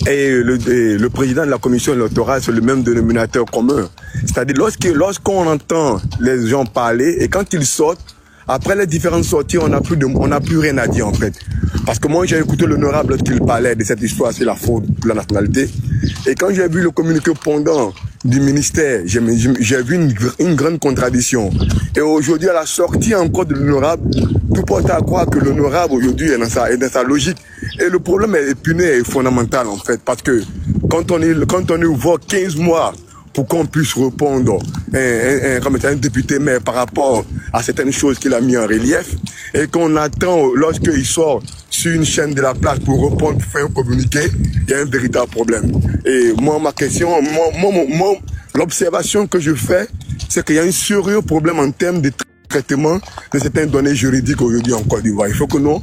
et le président de la commission électorale sont le même dénominateur commun. C'est-à-dire, lorsqu'on entend les gens parler et quand ils sortent, après les différentes sorties, on n'a plus rien à dire, en fait. Parce que moi, j'ai écouté l'honorable lorsqu'il parlait de cette histoire sur la fraude pour la nationalité. Et quand j'ai vu le communiqué pendant du ministère, j'ai vu une grande contradiction. Et aujourd'hui, à la sortie encore de l'honorable, tout porte à croire que l'honorable aujourd'hui est dans sa logique. Et le problème est épineux et fondamental en fait, parce que quand on ouvre 15 mois pour qu'on puisse répondre un député maire par rapport à certaines choses qu'il a mis en relief, et qu'on attend lorsqu'il sort sur une chaîne de la place pour répondre, pour faire un communiqué, il y a un véritable problème. Et moi, ma question, l'observation que je fais, c'est qu'il y a un sérieux problème en termes de traitement de certaines données juridiques aujourd'hui en Côte d'Ivoire. Il faut que nos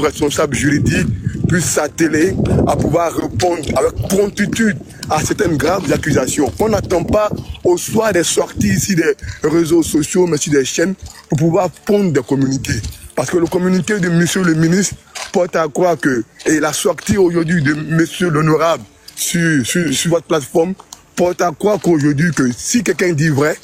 responsables juridiques puissent s'atteler à pouvoir répondre avec promptitude à certaines graves accusations. On n'attend pas au soir des sorties ici des réseaux sociaux, mais sur des chaînes, pour pouvoir pondre des communiqués. Parce que le communiqué de monsieur le ministre porte à croire que, et la sortie aujourd'hui de monsieur l'honorable sur votre plateforme porte à croire qu'aujourd'hui, que si quelqu'un dit vrai,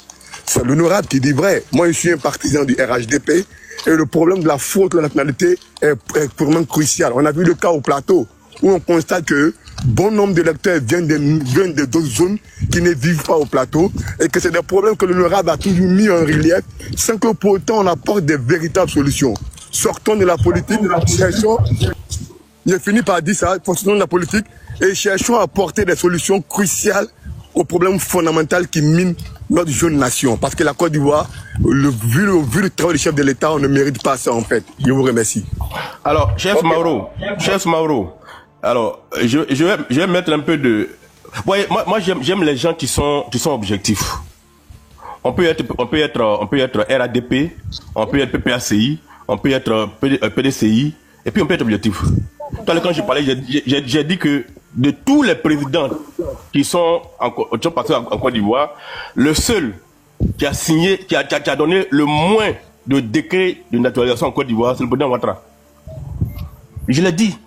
c'est l'honorable qui dit vrai. Moi, je suis un partisan du RHDP et le problème de la fraude de la nationalité est vraiment crucial. On a vu le cas au plateau où on constate que bon nombre d'électeurs viennent d'autres zones qui ne vivent pas au plateau et que c'est des problèmes que l'honorable a toujours mis en relief sans que pour autant on apporte des véritables solutions. Sortons de la politique, cherchons, j'ai fini par dire ça, sortons de la politique et cherchons à apporter des solutions cruciales aux problèmes fondamentaux qui minent notre jeune nation. Parce que la Côte d'Ivoire, vu le travail du chef de l'État, on ne mérite pas ça en fait. Je vous remercie. Alors, chef Mauro, alors, je vais mettre un peu de... Ouais, moi j'aime les gens qui sont objectifs. On peut être RADP, on peut être PPACI, on peut être PDCI, et puis on peut être objectif. Tout à l'heure, quand je parlais, j'ai dit que de tous les présidents qui sont passés en Côte d'Ivoire, le seul qui a signé, qui a donné le moins de décrets de naturalisation en Côte d'Ivoire, c'est le président Ouattara. Je l'ai dit.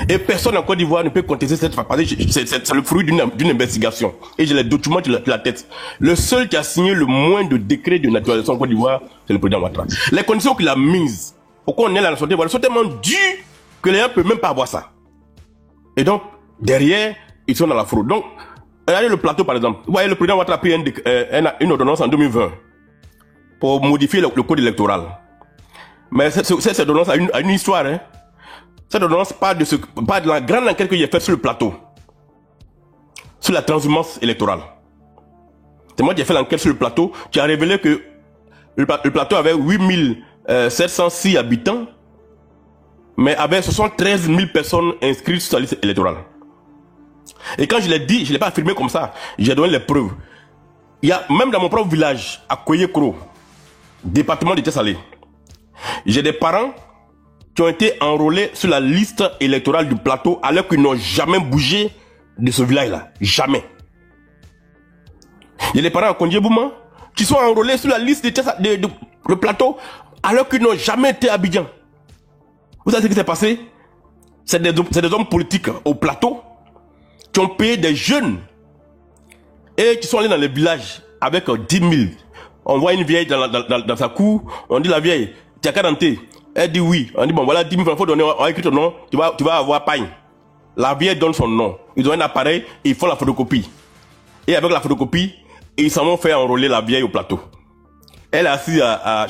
Et personne en Côte d'Ivoire ne peut contester cette phase. C'est le fruit d'une investigation. Et j'ai les documents de la tête. Le seul qui a signé le moins de décrets de naturalisation en Côte d'Ivoire, c'est le président Ouattara. Les conditions qu'il a mises pour qu'on ait la nationalité sont tellement dures que les gens ne peuvent même pas avoir ça. Et donc, derrière, ils sont dans la fraude. Donc, regardez le plateau par exemple. Vous voyez, le président Ouattara a pris une ordonnance en 2020 pour modifier le code électoral. Mais cette ordonnance a une histoire, hein. Cette ordonnance parle de la grande enquête que j'ai faite sur le plateau, sur la transhumance électorale. C'est moi qui ai fait l'enquête sur le plateau, qui a révélé que le plateau avait 8706 habitants, mais avait 73 000 personnes inscrites sur la liste électorale. Et quand je l'ai dit, je ne l'ai pas affirmé comme ça, j'ai donné les preuves. Il y a même dans mon propre village, à Koyekro, département de Thiès-Salé, j'ai des parents qui ont été enrôlés sur la liste électorale du plateau alors qu'ils n'ont jamais bougé de ce village-là. Jamais. Il y a des parents à Kondié-Bouma qui sont enrôlés sur la liste du plateau alors qu'ils n'ont jamais été à Abidjan. Vous savez ce qui s'est passé? C'est des hommes politiques au plateau qui ont payé des jeunes et qui sont allés dans les villages avec 10 000. On voit une vieille dans sa cour, on dit la vieille, tu as qu'à denter. Elle dit oui. On dit bon voilà 10 000 francs, il faut donner, on a écrit ton nom, tu vas avoir pagne. La vieille donne son nom. Ils ont un appareil et ils font la photocopie. Et avec la photocopie, ils s'en vont faire enrôler la vieille au plateau. Elle est assise à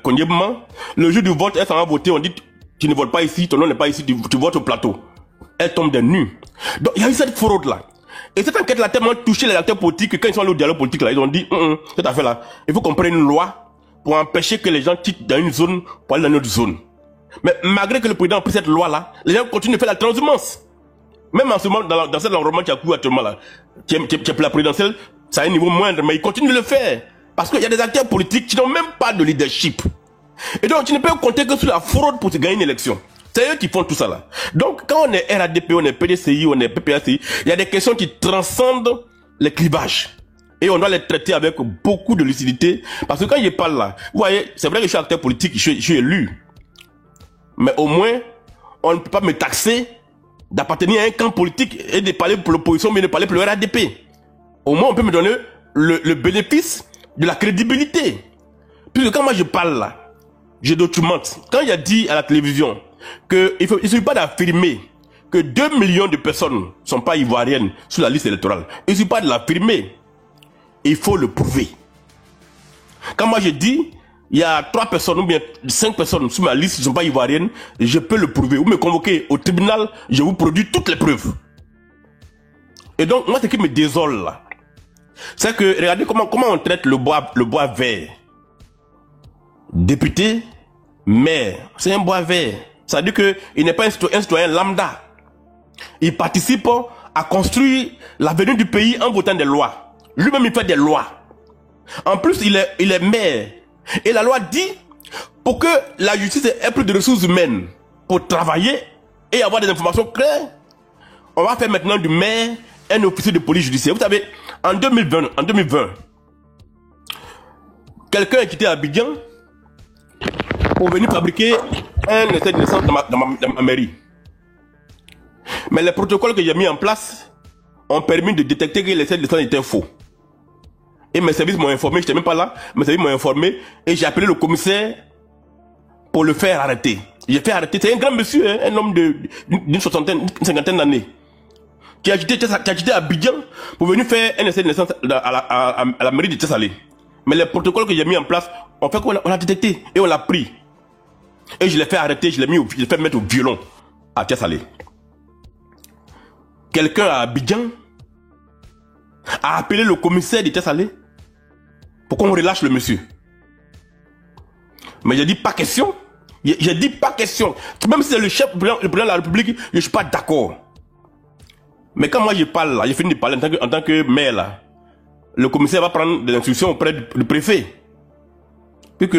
Konyebman. Le jour du vote, elle s'en va voter, on dit tu ne votes pas ici, ton nom n'est pas ici, tu votes au plateau. Elle tombe des nues. Donc il y a eu cette fraude là. Et cette enquête là a tellement touché les acteurs politiques que quand ils sont allés au dialogue politique là, ils ont dit cette affaire là, il faut qu'on prenne une loi pour empêcher que les gens quittent dans une zone pour aller dans une autre zone. Mais malgré que le président a pris cette loi là, les gens continuent de faire la transhumance. Même en ce moment, dans cet environnement qui a couru actuellement là, qui est pour la présidentielle, ça a un niveau moindre, mais ils continuent de le faire. Parce qu'il y a des acteurs politiques qui n'ont même pas de leadership. Et donc, tu ne peux compter que sur la fraude pour te gagner une élection. C'est eux qui font tout ça là. Donc, quand on est RADP, on est PDCI, on est PPACI, il y a des questions qui transcendent les clivages. Et on doit les traiter avec beaucoup de lucidité. Parce que quand je parle là, vous voyez, c'est vrai que je suis acteur politique, je suis élu. Mais au moins, on ne peut pas me taxer d'appartenir à un camp politique et de parler pour l'opposition, mais de parler pour le RADP. Au moins, on peut me donner le bénéfice de la crédibilité. Puisque quand moi je parle là, je documente. Quand il a dit à la télévision qu'il ne suffit pas d'affirmer que 2 millions de personnes ne sont pas ivoiriennes sur la liste électorale, il ne suffit pas de l'affirmer. Il faut le prouver. Quand moi je dis il y a 3 personnes ou bien 5 personnes sur ma liste qui ne sont pas ivoiriennes, je peux le prouver. Vous me convoquez au tribunal, je vous produis toutes les preuves. Et donc, moi, ce qui me désole là, c'est que, regardez comment on traite le bois vert. Député, maire, c'est un bois vert. Ça veut dire qu'il n'est pas un citoyen lambda. Il participe à construire l'avenir du pays en votant des lois. Lui-même, il fait des lois. En plus, il est maire. Et la loi dit, pour que la justice ait plus de ressources humaines pour travailler et avoir des informations claires, on va faire maintenant du maire un officier de police judiciaire. Vous savez, en 2020, quelqu'un a quitté Abidjan pour venir fabriquer un essai de naissance dans ma mairie. Mais les protocoles que j'ai mis en place ont permis de détecter que l'essai de naissance était faux. Et mes services m'ont informé, je n'étais même pas là, mes services m'ont informé et j'ai appelé le commissaire pour le faire arrêter. J'ai fait arrêter, c'est un grand monsieur, hein, un homme d'une cinquantaine d'années, qui a quitté Abidjan pour venir faire un essai de naissance à la mairie de Tessalé. Mais les protocoles que j'ai mis en place, on l'a détecté et on l'a pris. Et je l'ai fait arrêter, je l'ai fait mettre au violon à Tessalé. Quelqu'un à Abidjan a appelé le commissaire de Tessalé pour qu'on relâche le monsieur. Mais j'ai dit pas question. J'ai dit pas question. Même si c'est le chef, le président de la République, je ne suis pas d'accord. Mais quand moi je parle là, j'ai fini de parler en tant que maire là, le commissaire va prendre des instructions auprès du préfet. Puisque,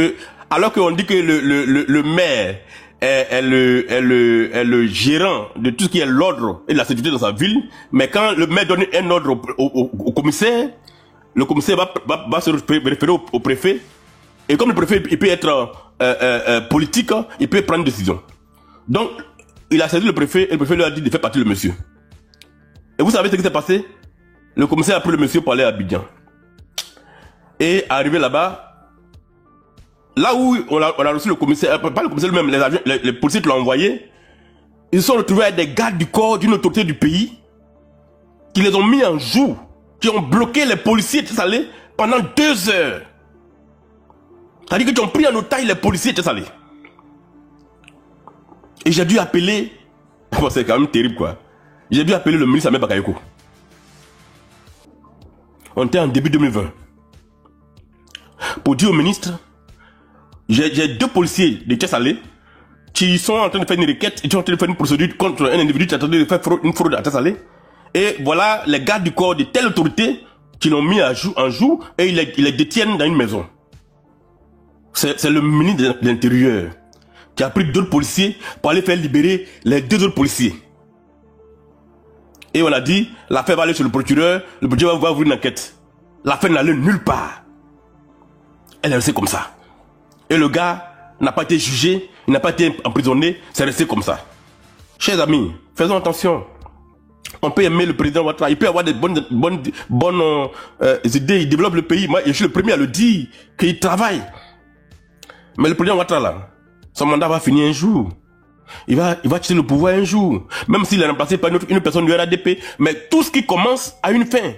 alors qu'on dit que le maire est le gérant de tout ce qui est l'ordre et la sécurité dans sa ville, mais quand le maire donne un ordre au commissaire, le commissaire va se référer au préfet. Et comme le préfet il peut être politique, il peut prendre une décision. Donc, il a saisi le préfet et le préfet lui a dit de faire partir le monsieur. Et vous savez ce qui s'est passé? Le commissaire a pris le monsieur pour aller à Abidjan. Et arrivé là-bas, là où on a reçu le commissaire, pas le commissaire lui-même, les policiers qui l'ont envoyé, ils se sont retrouvés avec des gardes du corps d'une autorité du pays qui les ont mis en joue, qui ont bloqué les policiers Tessalé pendant 2 heures. C'est-à-dire qu'ils ont pris en otage les policiers Tessalé. Et j'ai dû appeler, bon, c'est quand même terrible quoi, j'ai dû appeler le ministre Ahmed Bakayoko. On était en début 2020. Pour dire au ministre, j'ai 2 policiers de Tessalé qui sont en train de faire une requête, ils sont en train de faire une procédure contre un individu qui est en train de faire une fraude à Tessalé. Et voilà les gardes du corps de telle autorité qui l'ont mis en joue et ils les détiennent dans une maison. C'est le ministre de l'Intérieur qui a pris d'autres policiers pour aller faire libérer les 2 autres policiers. Et on a dit, l'affaire va aller sur le procureur va ouvrir une enquête. L'affaire n'allait nulle part. Elle est restée comme ça. Et le gars n'a pas été jugé, il n'a pas été emprisonné, c'est resté comme ça. Chers amis, faisons attention. On peut aimer le président Ouattara, il peut avoir des bonnes idées, il développe le pays. Moi, je suis le premier à le dire, qu'il travaille. Mais le président Ouattara, là, son mandat va finir un jour. Il va quitter le pouvoir un jour. Même s'il est remplacé par une personne du RADP. Mais tout ce qui commence a une fin.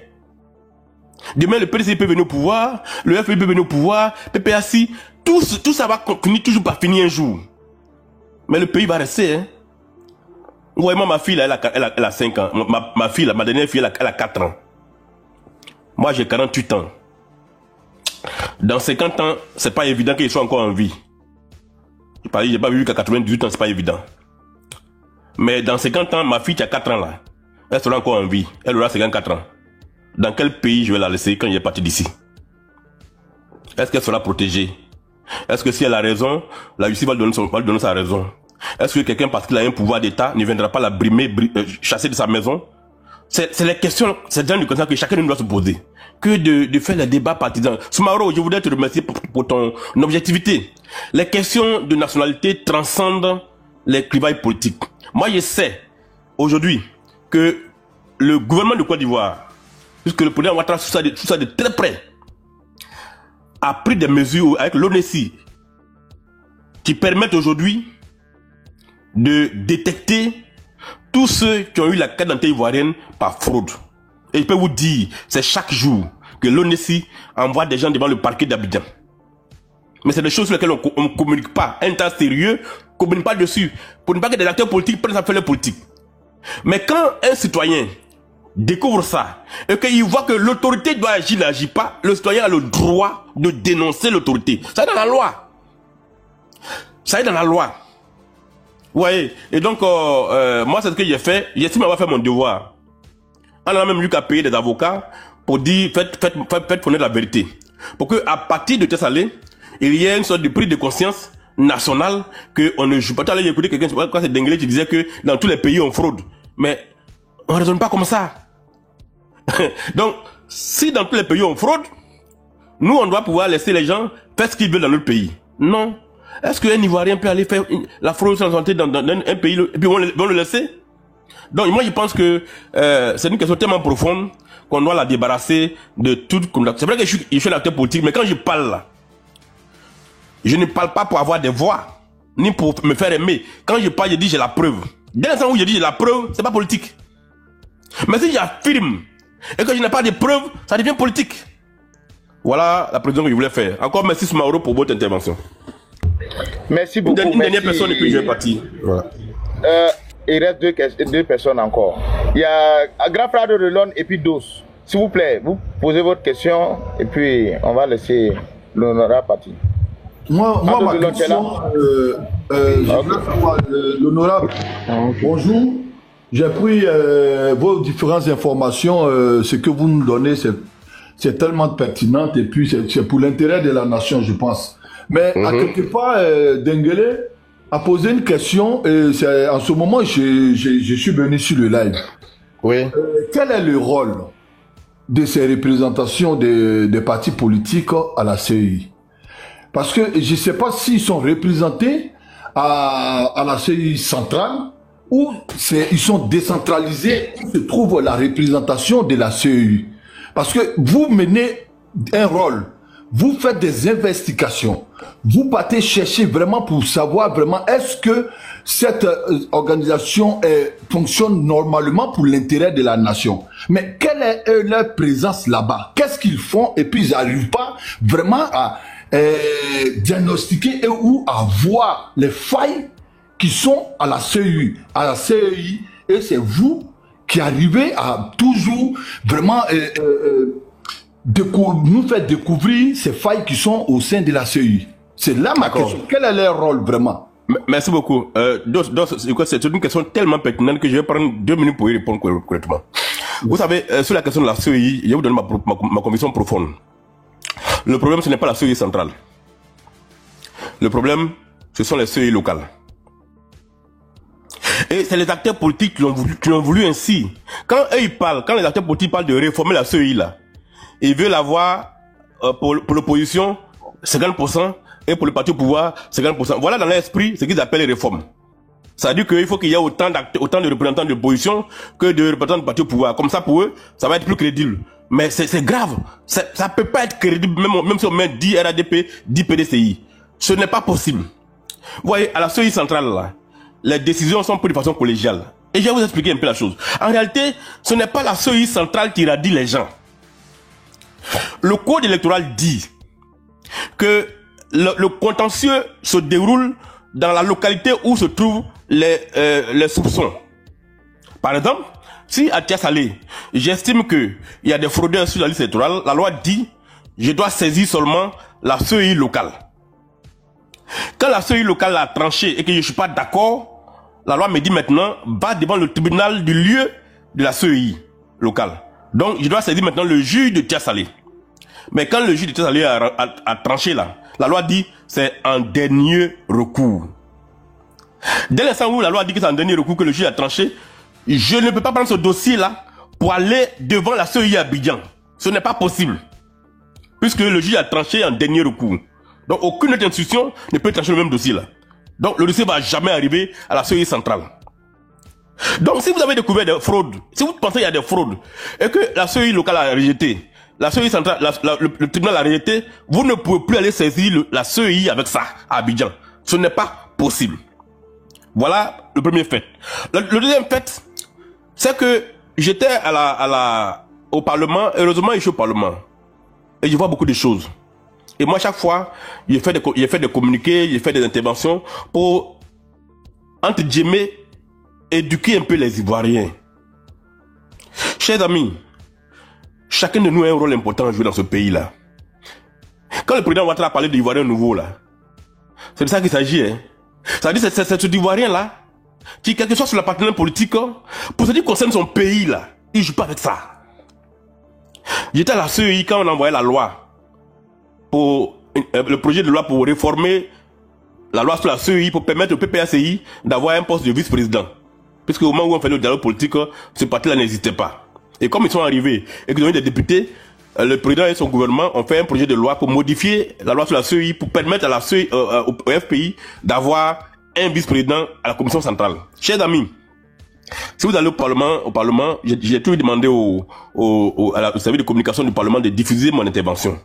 Demain, le PDC peut venir au pouvoir, le FPI peut venir au pouvoir, PPAC, tout ça va continuer toujours par finir un jour. Mais le pays va rester, hein. Vous voyez, moi, ma fille, là, elle a 5 ans. Ma fille, là, ma dernière fille, elle a 4 ans. Moi, j'ai 48 ans. Dans 50 ans, c'est pas évident qu'ils soient encore en vie. J'ai pas vu qu'à 98 ans, c'est pas évident. Mais dans 50 ans, ma fille qui a 4 ans, là, elle sera encore en vie. Elle aura 54 ans. Dans quel pays je vais la laisser quand il est parti d'ici? Est-ce qu'elle sera protégée? Est-ce que si elle a raison, la justice va lui donner sa raison? Est-ce que quelqu'un, parce qu'il a un pouvoir d'État, ne viendra pas la chasser de sa maison? C'est les questions, c'est dans le questions que chacun de nous doit se poser. Que de faire les débats partisans. Soumaro, je voudrais te remercier pour ton objectivité. Les questions de nationalité transcendent les clivages politiques. Moi, je sais, aujourd'hui, que le gouvernement de Côte d'Ivoire, puisque le président Ouattara, tout ça de très près, a pris des mesures avec l'ONESI qui permettent aujourd'hui de détecter tous ceux qui ont eu la carte d'identité ivoirienne par fraude. Et je peux vous dire, c'est chaque jour que l'ONESI envoie des gens devant le parquet d'Abidjan. Mais c'est des choses sur lesquelles on ne communique pas. Un tas sérieux, on ne communique pas dessus. Pour ne pas que des acteurs politiques prennent à faire leur politique. Mais quand un citoyen découvre ça, et qu'il voit que l'autorité doit agir, n'agit pas, le citoyen a le droit de dénoncer l'autorité. Ça est dans la loi. Ça est dans la loi. Vous voyez. Et donc, moi, c'est ce que j'ai fait. J'estime avoir fait mon devoir. On a même eu qu'à payer des avocats pour dire, faites connaître la vérité. Pour que, à partir de Tessalé, il y ait une sorte de prise de conscience nationale qu'on ne joue pas. Tout à l'heure, j'ai écouté quelqu'un, quand c'est Denguele qui disait que dans tous les pays, on fraude. Mais, on ne raisonne pas comme ça. Donc, si dans tous les pays, on fraude, nous, on doit pouvoir laisser les gens faire ce qu'ils veulent dans notre pays. Non. Est-ce qu'un Ivoirien peut aller faire la fraude sans santé dans un pays, et puis on vont le laisser? Donc, moi, je pense que c'est une question tellement profonde qu'on doit la débarrasser de toute conduite. C'est vrai que je suis un acteur politique, mais quand je parle là, je ne parle pas pour avoir des voix, ni pour me faire aimer. Quand je parle, je dis j'ai la preuve. Dès l'instant où je dis j'ai la preuve, c'est pas politique. Mais si j'affirme et que je n'ai pas de preuves, ça devient politique. Voilà la précision que je voulais faire. Encore merci Soumaoro pour votre intervention. Merci beaucoup. Une dernière personne et puis je vais partir. Voilà. Il reste deux personnes encore. Il y a Grand Frère de Relon et puis Dos. S'il vous plaît, vous posez votre question et puis on va laisser l'honorable partir. Moi ma question, l'honorable, bonjour. J'ai pris vos différentes informations, ce que vous nous donnez, c'est tellement pertinent et puis c'est pour l'intérêt de la nation, je pense. Mais à quelque part, Denguele a posé une question et en ce moment, je suis venu sur le live. Oui. Quel est le rôle de ces représentations des partis politiques à la CEI? Parce que je ne sais pas s'ils sont représentés à la CEI centrale ou ils sont décentralisés, où se trouve la représentation de la CEI. Parce que vous menez un rôle, vous faites des investigations, vous partez chercher vraiment pour savoir vraiment est-ce que cette organisation fonctionne normalement pour l'intérêt de la nation. Mais quelle est leur présence là-bas? Qu'est-ce qu'ils font? Et puis ils n'arrivent pas vraiment à diagnostiquer ou à voir les failles qui sont à la CEI. Et c'est vous qui arrivez à toujours vraiment nous faire découvrir ces failles qui sont au sein de la CEI. C'est là ma question. Quel est leur rôle vraiment? Merci beaucoup. C'est une question tellement pertinente que je vais prendre 2 minutes pour y répondre correctement. Vous savez, sur la question de la CEI, je vais vous donner ma conviction profonde. Le problème, ce n'est pas la CEI centrale. Le problème, ce sont les CEI locales. Et c'est les acteurs politiques qui l'ont voulu ainsi. Quand eux, ils parlent, quand les acteurs politiques parlent de réformer la CEI là, ils veulent avoir, pour l'opposition, 50%, et pour le parti au pouvoir, 50%. Voilà dans l'esprit ce qu'ils appellent les réformes. Ça veut dire qu'il faut qu'il y ait autant de représentants de l'opposition que de représentants du parti au pouvoir. Comme ça, pour eux, ça va être plus crédible. Mais c'est grave. Ça peut pas être crédible, même si on met 10 RADP, 10 PDCI. Ce n'est pas possible. Vous voyez, à la CEI centrale, là, les décisions sont prises de façon collégiale. Et je vais vous expliquer un peu la chose. En réalité, ce n'est pas la CEI centrale qui irradie les gens. Le code électoral dit que le contentieux se déroule dans la localité où se trouvent les soupçons. Par exemple, si à Tiasalé, j'estime qu'il y a des fraudeurs sur la liste électorale, la loi dit je dois saisir seulement la CEI locale. Quand la CEI locale a tranché et que je ne suis pas d'accord, la loi me dit maintenant, va devant le tribunal du lieu de la CEI locale. Donc, je dois saisir maintenant le juge de Tiasalé. Mais quand le juge de Tiasalé a tranché là, la loi dit c'est en dernier recours. Dès l'instant où la loi dit que c'est en dernier recours que le juge a tranché, je ne peux pas prendre ce dossier-là pour aller devant la CEI à Abidjan. Ce n'est pas possible. Puisque le juge a tranché en dernier recours. Donc aucune autre institution ne peut trancher le même dossier-là. Donc le dossier ne va jamais arriver à la CEI centrale. Donc si vous avez découvert des fraudes, si vous pensez qu'il y a des fraudes, et que la CEI locale a rejeté, la CEI centrale, le tribunal a rejeté, vous ne pouvez plus aller saisir la CEI avec ça à Abidjan. Ce n'est pas possible. Voilà le premier fait. Le deuxième fait, c'est que j'étais au Parlement, heureusement je suis au Parlement, et je vois beaucoup de choses. Et moi chaque fois, j'ai fait des communiqués, j'ai fait des interventions pour, entre guillemets, éduquer un peu les Ivoiriens. Chers amis, chacun de nous a un rôle important à jouer dans ce pays-là. Quand le président Ouattara a parlé d'Ivoiriens nouveaux là, c'est de ça qu'il s'agit, hein. Ça veut dire c'est ce Ivoirien là, qui quelque chose sur la partenaire politique, pour ce qui concerne son pays là, il ne joue pas avec ça. J'étais à la CEI quand on a envoyé la loi, le projet de loi pour réformer la loi sur la CEI, pour permettre au PPACI d'avoir un poste de vice-président. Puisque au moment où on fait le dialogue politique, ce parti-là n'existait pas. Et comme ils sont arrivés et qu'ils ont eu des députés, le président et son gouvernement ont fait un projet de loi pour modifier la loi sur la CEI, pour permettre à la CEI, au FPI d'avoir un vice-président à la commission centrale. Chers amis, si vous allez au Parlement, j'ai toujours demandé au service de communication du Parlement de diffuser mon intervention.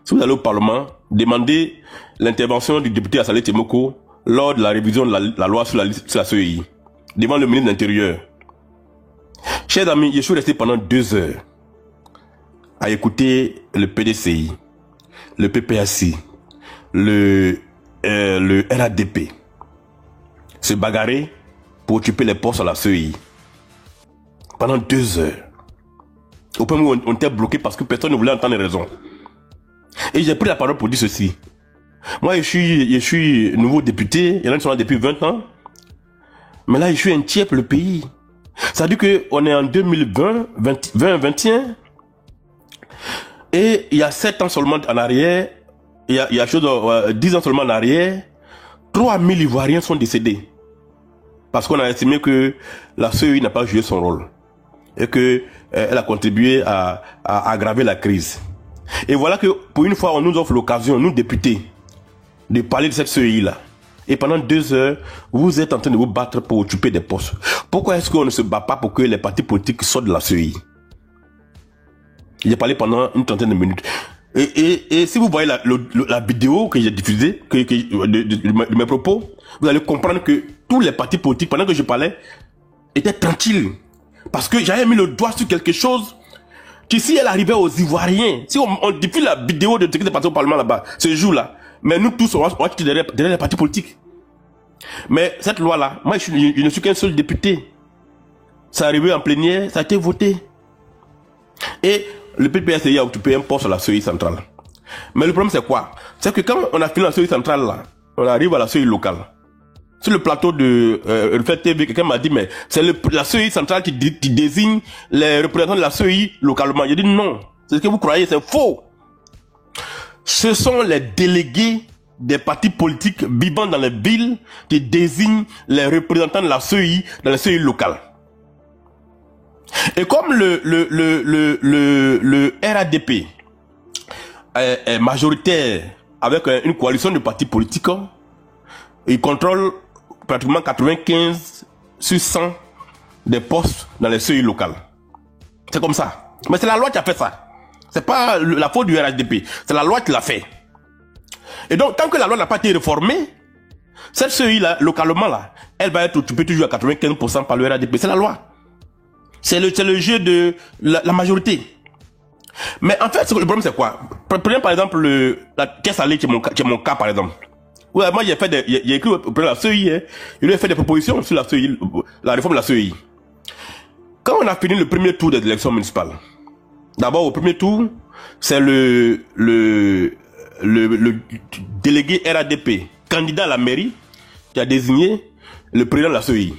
Si vous allez au Parlement, demandez l'intervention du député Assalé Tiemoko lors de la révision de la loi sur la CEI, devant le ministre de l'Intérieur. Chers amis, je suis resté pendant 2 heures à écouter le PDCI, le PPAC, le RADP se bagarrer pour occuper les postes à la CEI. Pendant 2 heures. Au point où on était bloqué parce que personne ne voulait entendre les raisons. Et j'ai pris la parole pour dire ceci. Moi, je suis nouveau député, il y en a qui sont là depuis 20 ans. Mais là, je suis un tiers pour le pays. Ça veut dire qu'on est en 2021. Et il y a 7 ans seulement en arrière, il y a 10 ans seulement en arrière, 3000 Ivoiriens sont décédés. Parce qu'on a estimé que la CEI n'a pas joué son rôle. Et qu'elle a contribué à aggraver la crise. Et voilà que pour une fois, on nous offre l'occasion, nous députés, de parler de cette CEI-là. Et pendant 2 heures, vous êtes en train de vous battre pour occuper des postes. Pourquoi est-ce qu'on ne se bat pas pour que les partis politiques sortent de la CEI? J'ai parlé pendant une trentaine de minutes. Et si vous voyez la vidéo que j'ai diffusée, de mes propos, vous allez comprendre que tous les partis politiques, pendant que je parlais, étaient tranquilles. Parce que j'avais mis le doigt sur quelque chose qui, si elle arrivait aux Ivoiriens, si on diffuse la vidéo de ce qui s'est passé au Parlement là-bas, ce jour-là, mais nous tous, on va être derrière les partis politiques. Mais cette loi-là, moi je ne suis qu'un seul député. Ça est arrivé en plénière, ça a été voté. Et le PPACI a occupé un poste à la CEI centrale. Mais le problème c'est quoi? C'est que quand on a fini la CEI centrale là, on arrive à la CEI locale. Sur le plateau de Reflet TV, quelqu'un m'a dit mais c'est la CEI centrale qui désigne les représentants de la CEI localement. J'ai dit non, c'est ce que vous croyez, c'est faux. Ce sont les délégués des partis politiques vivant dans les villes qui désignent les représentants de la CEI dans les CEI locales. Et comme le RADP est majoritaire avec une coalition de partis politiques. Ils contrôlent pratiquement 95 sur 100 des postes dans les CEI locales. C'est comme ça. Mais c'est la loi qui a fait ça. C'est pas la faute du RHDP. C'est la loi qui l'a fait. Et donc, tant que la loi n'a pas été réformée, cette CEI là, localement là, elle va être occupée toujours à 95% par le RHDP. C'est la loi. C'est le jeu de la majorité. Mais en fait, le problème c'est quoi? Prenez par exemple la caisse allée qui est mon cas par exemple. Ouais, moi j'ai écrit auprès de la CEI, hein. Il a fait des propositions sur la CEI, la réforme de la CEI. Quand on a fini le premier tour des élections municipales, d'abord au premier tour, c'est le délégué RADP, candidat à la mairie, qui a désigné le président de la CEI.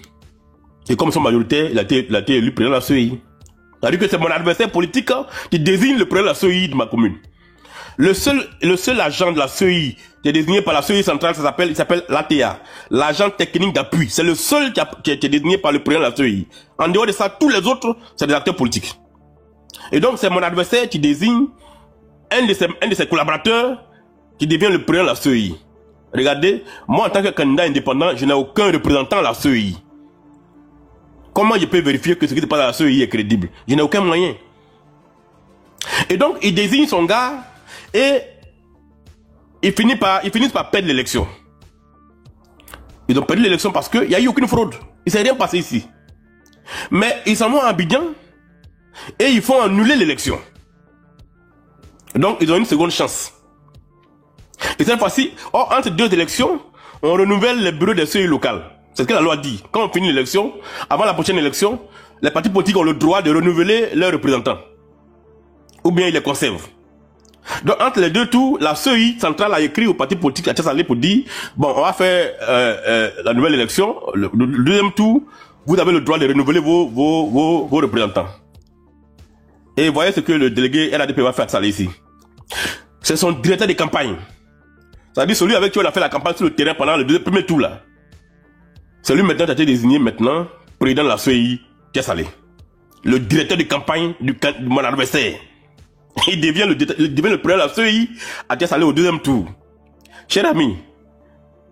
Et comme son majoritaire, il a été élu président de la CEI. C'est-à-dire que c'est mon adversaire politique qui désigne le président de la CEI de ma commune. Le seul agent de la CEI qui est désigné par la CEI centrale, il s'appelle l'ATA, l'agent technique d'appui. C'est le seul qui a été désigné par le président de la CEI. En dehors de ça, tous les autres, c'est des acteurs politiques. Et donc, c'est mon adversaire qui désigne un de ses collaborateurs qui devient le président de la CEI. Regardez, moi en tant que candidat indépendant, je n'ai aucun représentant à la CEI. Comment je peux vérifier que ce qui se passe à la CEI est crédible? Je n'ai aucun moyen. Et donc, il désigne son gars et ils finissent par perdre l'élection. Ils ont perdu l'élection parce qu'il n'y a eu aucune fraude. Il ne s'est rien passé ici. Mais ils s'en vont à Abidjan et ils font annuler l'élection. Donc, ils ont une seconde chance. Et cette fois-ci, entre deux élections, on renouvelle les bureaux des CEI locales. C'est ce que la loi dit. Quand on finit l'élection, avant la prochaine élection, les partis politiques ont le droit de renouveler leurs représentants. Ou bien ils les conservent. Donc entre les deux tours, la CEI centrale a écrit aux partis politiques à Thiassalé pour dire, bon, on va faire la nouvelle élection, le deuxième tour, vous avez le droit de renouveler vos représentants. Et voyez ce que le délégué RADP va faire à Thiassalé ici. C'est son directeur de campagne. C'est-à-dire celui avec qui on a fait la campagne sur le terrain pendant le premier tour là. C'est lui maintenant qui a été désigné maintenant président de la CEI Thiassalé. Le directeur de campagne de mon adversaire. Il devient le président de la CEI à Thiassalé au deuxième tour. Cher ami,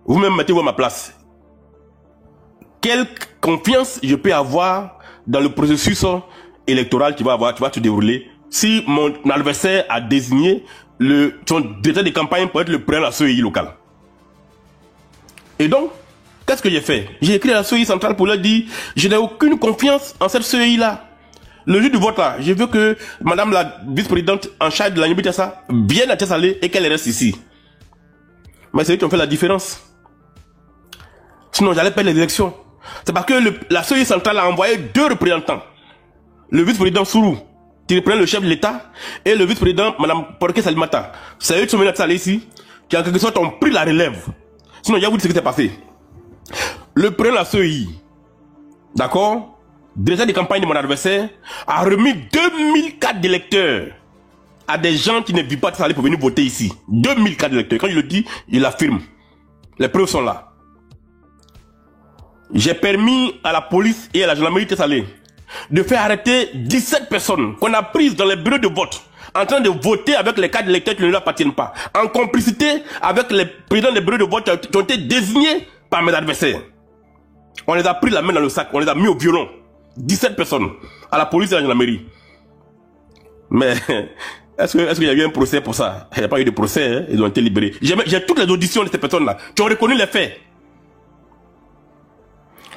vous-même mettez-vous à ma place. Quelle confiance je peux avoir dans le processus électoral qui va se dérouler si mon adversaire a désigné son directeur de campagne pour être le président de la CEI locale? Et donc, qu'est-ce que j'ai fait? J'ai écrit à la CEI centrale pour leur dire, je n'ai aucune confiance en cette CEI-là. Le jour du vote là, je veux que madame la vice-présidente en charge de la Niamey-Tiassa vienne à Thiassalé et qu'elle reste ici. Mais c'est eux qui ont fait la différence. Sinon, j'allais perdre les élections. C'est parce que la CEI centrale a envoyé deux représentants. Le vice-président Sourou, qui représente le chef de l'État, et le vice-président madame Porké Salimata. C'est eux qui sont venus à Thiassalé ici, qui en quelque sorte ont pris la relève. Sinon, il y a vous ce qui s'est passé. Le président de la CEI, d'accord, directeur de campagne de mon adversaire, a remis 2000 cartes d'électeurs à des gens qui ne vivent pas à Thiassalé pour venir voter ici. 2000 cartes d'électeurs. Quand je le dis, il affirme. Les preuves sont là. J'ai permis à la police et à la gendarmerie de Thiassalé de faire arrêter 17 personnes qu'on a prises dans les bureaux de vote en train de voter avec les cartes d'électeurs qui ne leur appartiennent pas, en complicité avec les présidents des bureaux de vote qui ont été désignés par mes adversaires. On les a pris la main dans le sac, on les a mis au violon. 17 personnes, à la police et à la gendarmerie. Mais, est-ce qu'il y a eu un procès pour ça? Il n'y a pas eu de procès, hein? Ils ont été libérés. J'ai toutes les auditions de ces personnes-là, qui ont reconnu les faits.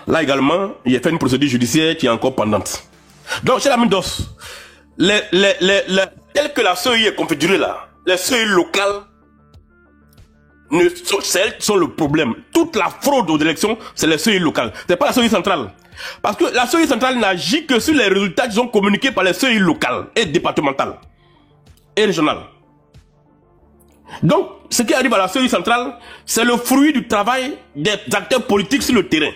Là également, il y a fait une procédure judiciaire qui est encore pendante. Donc, chez la Mindos, tel que la CEI est configurée là, les CEI locales, sont le problème. Toute la fraude aux élections, c'est les CEI locales. C'est pas la CEI centrale. Parce que la CEI centrale n'agit que sur les résultats qui sont communiqués par les CEI locales et départementales et régionales. Donc, ce qui arrive à la CEI centrale, c'est le fruit du travail des acteurs politiques sur le terrain.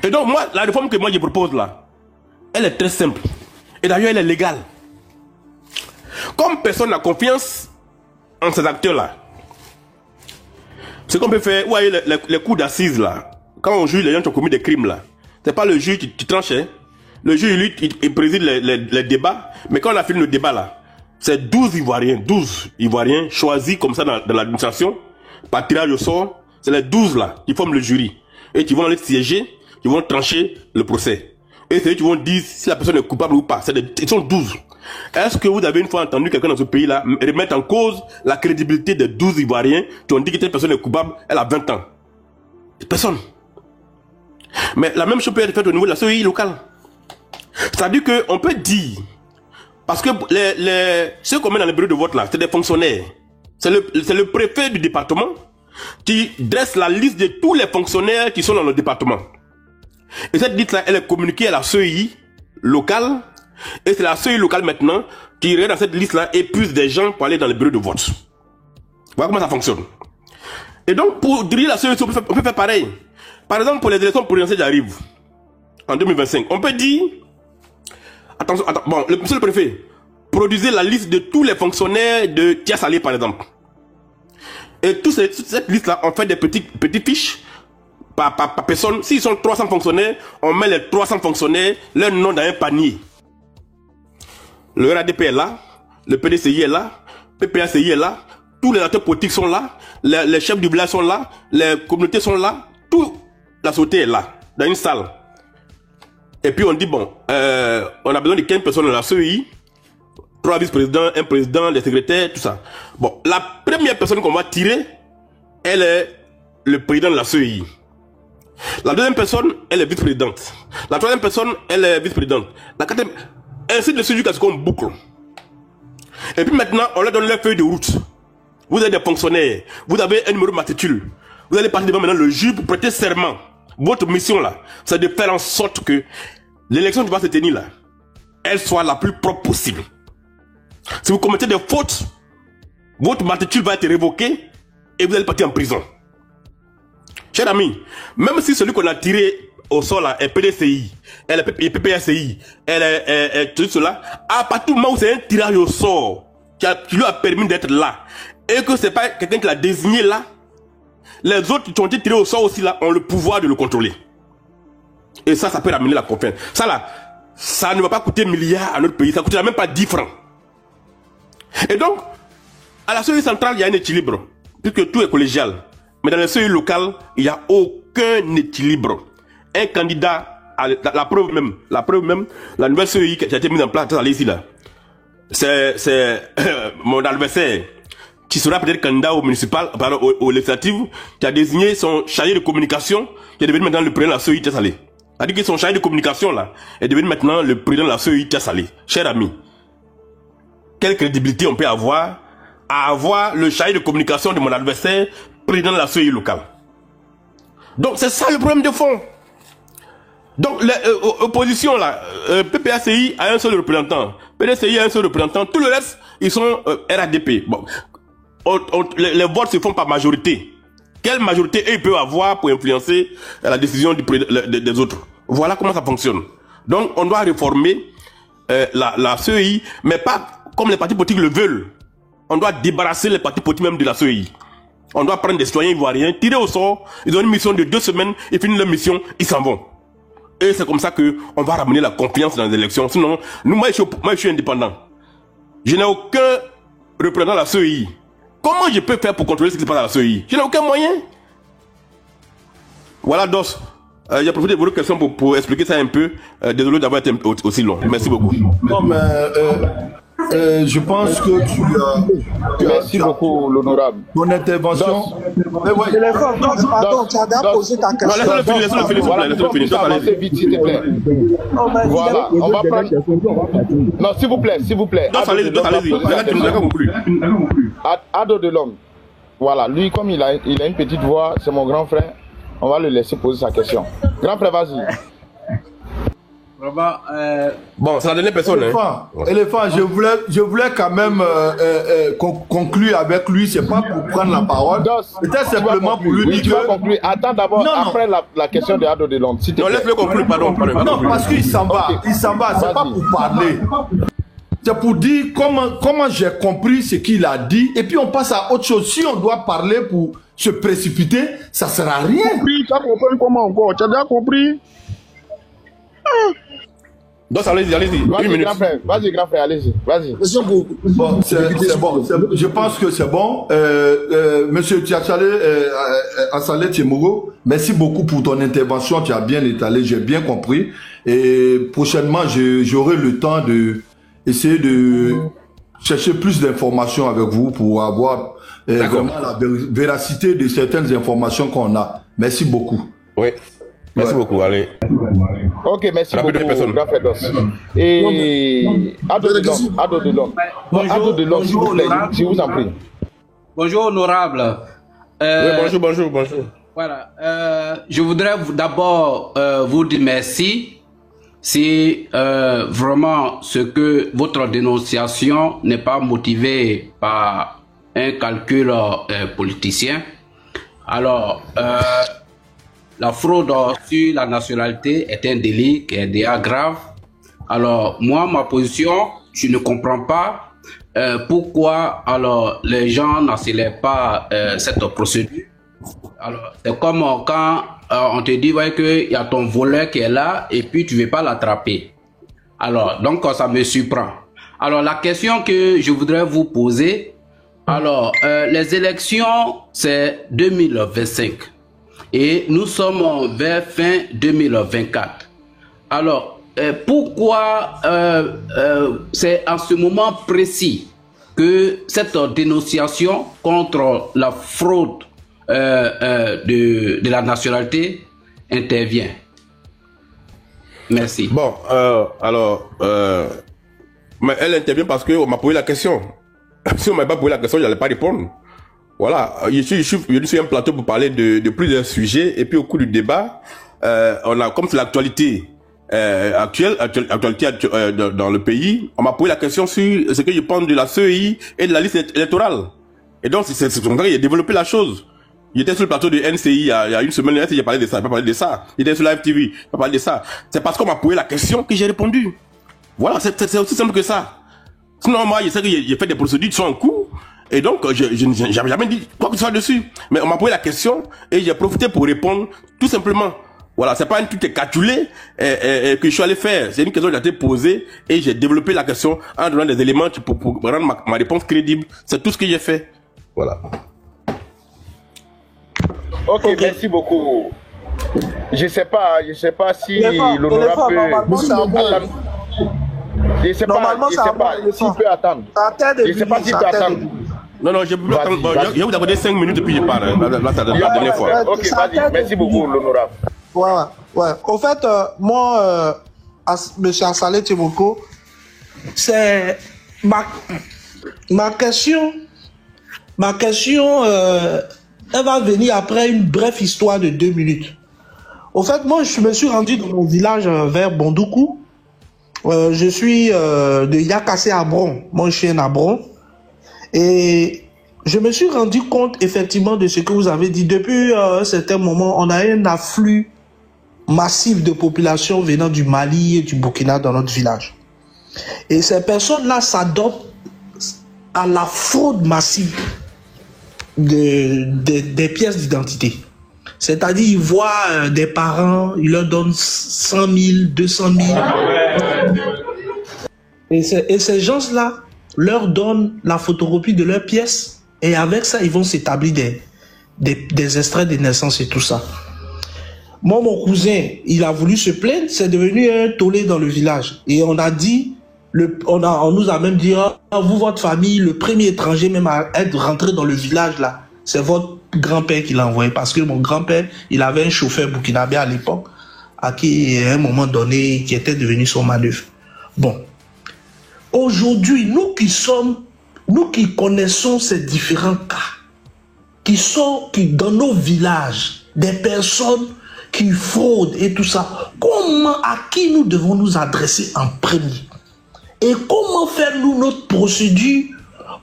Et donc, moi, la réforme que je propose là, elle est très simple. Et d'ailleurs, elle est légale. Comme personne n'a confiance en ces acteurs-là, ce qu'on peut faire, ouais, les coups d'assises là, quand on juge les gens qui ont commis des crimes là, c'est pas le juge qui tranche, hein. Le juge lui, il préside les débats, mais quand on a fini le débat là, C'est 12 Ivoiriens choisis comme ça dans l'administration, par tirage au sort. C'est les 12 là qui forment le jury. Et qui vont aller siéger, qui vont trancher le procès. Et c'est eux qui vont dire si la personne est coupable ou pas. Ils sont 12. Est-ce que vous avez une fois entendu quelqu'un dans ce pays-là remettre en cause la crédibilité des 12 Ivoiriens qui ont dit que cette personne est coupable, elle a 20 ans? Personne. Mais la même chose peut être faite au niveau de la CEI locale. C'est-à-dire qu'on peut dire, parce que ceux qu'on met dans les bureaux de vote là, c'est des fonctionnaires. C'est le préfet du département qui dresse la liste de tous les fonctionnaires qui sont dans le département. Et cette liste là, elle est communiquée à la CEI locale. Et c'est la CEI locale maintenant qui regarde dans cette liste là et épuise des gens pour aller dans les bureaux de vote. Voilà comment ça fonctionne. Et donc pour diriger la CEI, on peut faire pareil. Par exemple, pour les élections présidentielles qui arrivent en 2025, on peut dire, attention, bon, monsieur le préfet, produisez la liste de tous les fonctionnaires de Tia-Salé, par exemple. Et toute cette liste-là, on fait des petites fiches par personne. S'ils sont 300 fonctionnaires, on met les 300 fonctionnaires, leur nom dans un panier. Le RADP est là, le PDCI est là, PPACI est là, tous les acteurs politiques sont là, les chefs du village sont là, les communautés sont là, toute la société est là, dans une salle. Et puis on dit, bon, on a besoin de 15 personnes dans la CEI, 3 vice-présidents, un président, des secrétaires, tout ça. Bon, la première personne qu'on va tirer, elle est le président de la CEI. La deuxième personne, elle est vice-présidente. La troisième personne, elle est vice-présidente. La quatrième, ainsi de suite jusqu'à ce qu'on boucle. Et puis maintenant, on leur donne leur feuille de route. Vous êtes des fonctionnaires, vous avez un numéro de matricule. Vous allez partir devant maintenant le juge pour prêter serment. Votre mission là, c'est de faire en sorte que l'élection qui va se tenir là, elle soit la plus propre possible. Si vous commettez des fautes, votre matricule va être révoqué et vous allez partir en prison. Chers amis, même si celui qu'on a tiré au sol là est PDCI, elle est PPACI, elle est tout cela, à partir du moment où c'est un tirage au sort qui lui a permis d'être là, et que c'est pas quelqu'un qui l'a désigné là, les autres qui ont été tirés au sort aussi là ont le pouvoir de le contrôler. Et ça peut ramener la confiance. Ça là, ça ne va pas coûter milliards à notre pays, ça ne coûtera même pas 10 francs. Et donc, à la CEI centrale, il y a un équilibre, puisque tout est collégial. Mais dans les CEI locales, il n'y a aucun équilibre. Un candidat, la preuve même, la nouvelle CEI qui a été mise en place ici là, c'est mon adversaire, qui sera peut-être candidat au municipal, au législatif, qui a désigné son chargé de communication, qui est devenu maintenant le président de la CEI Tia-Salé. C'est-à-dire que son chargé de communication là, est devenu maintenant le président de la CEI Tia-Salé. Cher ami, quelle crédibilité on peut avoir à avoir le chargé de communication de mon adversaire, président de la CEI locale? Donc c'est ça le problème de fond. Donc l'opposition là, PPACI a un seul représentant, PDCI a un seul représentant, tout le reste ils sont RADP. Bon, les votes se font par majorité. Quelle majorité eux peuvent avoir pour influencer la décision des autres? Voilà comment ça fonctionne. Donc on doit réformer la CEI, mais pas comme les partis politiques le veulent. On doit débarrasser les partis politiques même de la CEI. On doit prendre des citoyens ivoiriens, tirer au sort, ils ont une mission de 2 semaines, ils finissent leur mission, ils s'en vont. Et c'est comme ça qu'on va ramener la confiance dans les élections. Sinon, moi je suis indépendant. Je n'ai aucun représentant de la CEI. Comment je peux faire pour contrôler ce qui se passe à la CEI? Je n'ai aucun moyen. Voilà, Dos. J'ai profité de vos questions pour expliquer ça un peu. Désolé d'avoir été aussi long. Merci beaucoup. Non, mais je pense que Merci beaucoup, l'honorable. Mon intervention. Pardon, tu as posé ta question. Non, laissez-le finir. Avancez vite, s'il te plaît. Voilà, on va prendre. Non, s'il vous plaît. Allez-y. Ado de l'homme. Voilà, lui, comme il a une petite voix, c'est mon grand frère. On va le laisser poser sa question. Grand frère, vas-y. Vraiment, bon, c'est la dernière personne. Éléphant, je voulais quand même conclure avec lui. C'est pas pour prendre la parole. Peut-être simplement pour lui dire tu vas conclure. Attends d'abord, après la question de Ado de l'homme. Non, laisse-le conclure, pardon. Non, parce qu'il s'en va. Il s'en va, c'est pas pour parler. C'est pour dire comment j'ai compris ce qu'il a dit. Et puis on passe à autre chose. Si on doit parler pour se précipiter, ça sert à rien. Oui, tu as compris comment encore? Tu as déjà compris? Donc, allez-y. Vas-y, grand frère, allez-y. Vas-y. Bon, c'est bon. Je pense que c'est bon. Monsieur Assalé Tiemogo, merci beaucoup pour ton intervention. Tu as bien étalé, j'ai bien compris. Et prochainement, j'aurai le temps de essayer de chercher plus d'informations avec vous pour avoir vraiment la véracité de certaines informations qu'on a. Merci beaucoup. Oui. Merci beaucoup, allez. Ok, merci beaucoup, grand frère Dos. Et Ado de l'homme, s'il vous plaît, je vous en prie. Bonjour, honorable. Oui, bonjour. Voilà, je voudrais d'abord vous dire merci. Si vraiment ce que votre dénonciation n'est pas motivée par un calcul politicien, alors la fraude sur la nationalité est un délit qui est déjà grave. Alors moi, ma position, je ne comprends pas pourquoi alors les gens n'accélèrent pas cette procédure. Alors c'est comme quand on te dit ouais, qu'il y a ton voleur qui est là et puis tu ne veux pas l'attraper. Alors donc ça me surprend. Alors la question que je voudrais vous poser, alors les élections c'est 2025. Et nous sommes vers fin 2024. Alors, pourquoi c'est en ce moment précis que cette dénonciation contre la fraude de la nationalité intervient? Merci. Bon, mais elle intervient parce qu'on m'a posé la question. Si on ne m'a pas posé la question, je n'allais pas répondre. Voilà, je suis sur un plateau pour parler de plusieurs sujets et puis au cours du débat, on a, comme c'est l'actualité actualité dans le pays, on m'a posé la question sur ce que je pense de la CEI et de la liste électorale. Et donc c'est comme ça qu'il a développé la chose. J'étais sur le plateau de NCI il y a une semaine, j'ai parlé de ça, j'ai pas parlé de ça. J'étais sur Live TV, j'ai pas parlé de ça. C'est parce qu'on m'a posé la question que j'ai répondu. Voilà, c'est aussi simple que ça. Sinon moi, je sais que j'ai fait des procédures qui sont en cours. Et donc, j'avais jamais dit quoi que ce soit dessus. Mais on m'a posé la question et j'ai profité pour répondre tout simplement. Voilà, c'est pas un truc calculé que je suis allé faire. C'est une question qui a été posée et j'ai développé la question en donnant des éléments pour rendre ma réponse crédible. C'est tout ce que j'ai fait. Voilà. Ok, merci beaucoup. Je sais pas si l'honorable peut... Je sais pas s'il peut attendre. Je sais pas s'il peut attendre. Non, je peux pas attendre. Je vais vous accorder 5 minutes et puis je parle. La dernière fois. Ok, vas-y. Merci beaucoup, l'honorable. Ouais. Au fait, moi, monsieur Assalé Tiemogo, c'est ma question, elle va venir après une brève histoire de 2 minutes. Au fait, moi, je me suis rendu dans mon village vers Bondoukou. Je suis de Yakassé à Bron. Moi, je suis un Abron. Et je me suis rendu compte, effectivement, de ce que vous avez dit. Depuis un certain moment, on a un afflux massif de population venant du Mali et du Burkina dans notre village. Et ces personnes-là s'adoptent à la fraude massive des pièces d'identité. C'est-à-dire, ils voient des parents, ils leur donnent 100 000, 200 000. Et ces gens-là leur donnent la photocopie de leurs pièces. Et avec ça, ils vont s'établir des extraits de naissance et tout ça. Moi, mon cousin, il a voulu se plaindre. C'est devenu un tollé dans le village. Et on a dit, on nous a même dit, vous, votre famille, le premier étranger même à être rentré dans le village là, c'est votre grand-père qui l'a envoyé. Parce que mon grand-père, il avait un chauffeur burkinabé à l'époque, à qui, à un moment donné, qui était devenu son manœuvre. Bon. Aujourd'hui, nous qui connaissons ces différents cas, dans nos villages, des personnes qui fraudent et tout ça, à qui nous devons nous adresser en premier? Et comment faire nous notre procédure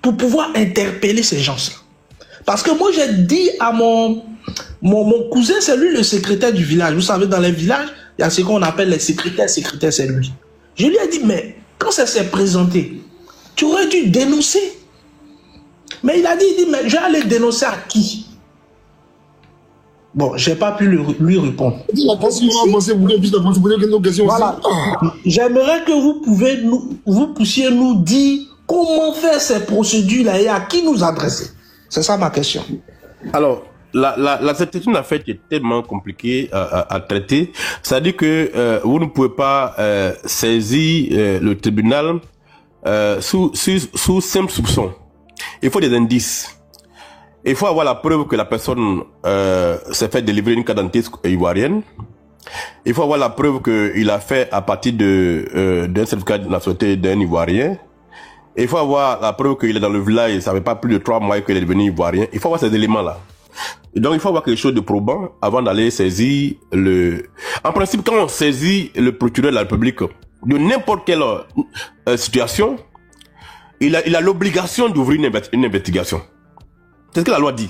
pour pouvoir interpeller ces gens-là? Parce que moi, j'ai dit à mon cousin, c'est lui le secrétaire du village. Vous savez, dans les villages, il y a ce qu'on appelle les secrétaires, c'est lui. Je lui ai dit, mais quand ça s'est présenté, tu aurais dû dénoncer. Mais il a dit, mais je vais aller dénoncer à qui? Bon, j'ai pas pu lui répondre. Voilà. J'aimerais que vous puissiez nous dire comment faire ces procédures-là et à qui nous adresser. C'est ça ma question. Alors, c'est une affaire qui est tellement compliquée à traiter. C'est-à-dire que vous ne pouvez pas saisir le tribunal sous simple soupçon. Il faut des indices. Il faut avoir la preuve que la personne s'est fait délivrer une carte d'identité ivoirienne. Il faut avoir la preuve qu'il a fait à partir d'un certificat de nationalité d'un Ivoirien. Il faut avoir la preuve qu'il est dans le village, ça fait pas plus de 3 mois qu'il est devenu Ivoirien. Il faut avoir ces éléments-là. Et donc il faut avoir quelque chose de probant avant d'aller saisir En principe, quand on saisit le procureur de la République de n'importe quelle situation, il a l'obligation d'ouvrir une investigation. C'est ce que la loi dit.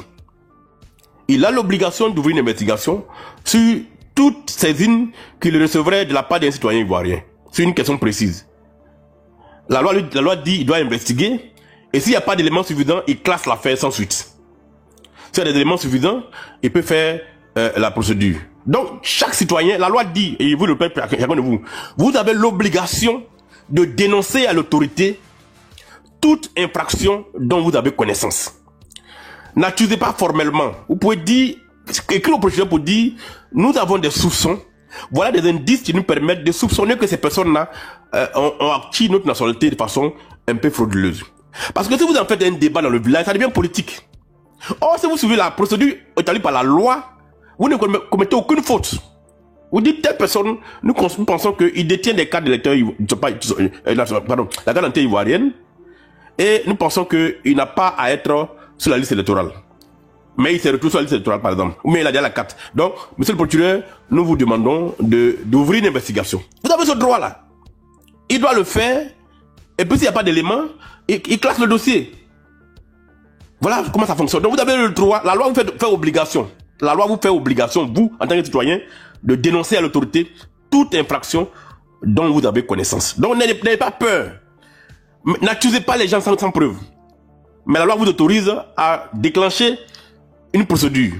Il a l'obligation d'ouvrir une investigation sur toute saisine qu'il recevrait de la part d'un citoyen ivoirien. C'est une question précise. La loi dit qu'il doit investiguer, et s'il n'y a pas d'éléments suffisants, il classe l'affaire sans suite. S'il y a des éléments suffisants, il peut faire la procédure. Donc, chaque citoyen, la loi dit, et vous le répète à chacun de vous, vous avez l'obligation de dénoncer à l'autorité toute infraction dont vous avez connaissance. N'accusez pas formellement. Vous pouvez dire, écrire au procureur pour dire, nous avons des soupçons. Voilà des indices qui nous permettent de soupçonner que ces personnes-là ont acquis notre nationalité de façon un peu frauduleuse. Parce que si vous en faites un débat dans le village, ça devient politique. Or, si vous suivez la procédure établie par la loi, vous ne commettez aucune faute. Vous dites, telle personne, nous pensons qu'il détient des cartes d'électeurs, la carte d'identité ivoirienne, et nous pensons qu'il n'a pas à être sur la liste électorale. Mais il s'est retrouvé sur la liste électorale, par exemple. Ou bien il a déjà la carte. Donc, monsieur le procureur, nous vous demandons d'ouvrir une investigation. Vous avez ce droit-là. Il doit le faire. Et puis, s'il n'y a pas d'éléments, il classe le dossier. Voilà comment ça fonctionne. Donc, vous avez le droit. La loi vous fait obligation. La loi vous fait obligation, vous, en tant que citoyen, de dénoncer à l'autorité toute infraction dont vous avez connaissance. Donc, n'ayez pas peur. N'accusez pas les gens sans preuve. Mais la loi vous autorise à déclencher une procédure.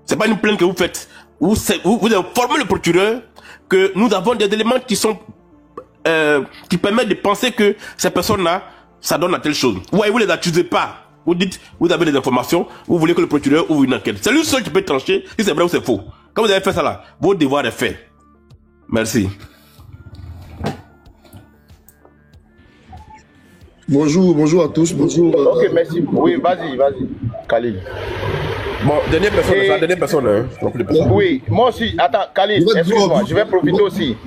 C'est pas une plainte que vous faites. Vous informez le procureur que nous avons des éléments qui permettent de penser que ces personnes-là, ça donne à telle chose. Ouais, vous les accusez pas. Vous dites, vous avez des informations, vous voulez que le procureur ouvre une enquête. C'est lui seul qui peut trancher si c'est vrai ou c'est faux. Quand vous avez fait ça là, votre devoir est fait. Merci. Bonjour à tous. Bonjour. Ok, merci. Oui, vas-y, Khalil. Bon, dernière personne, hein. Oui, moi aussi. Attends, Khalil, excuse-moi, je vais profiter aussi.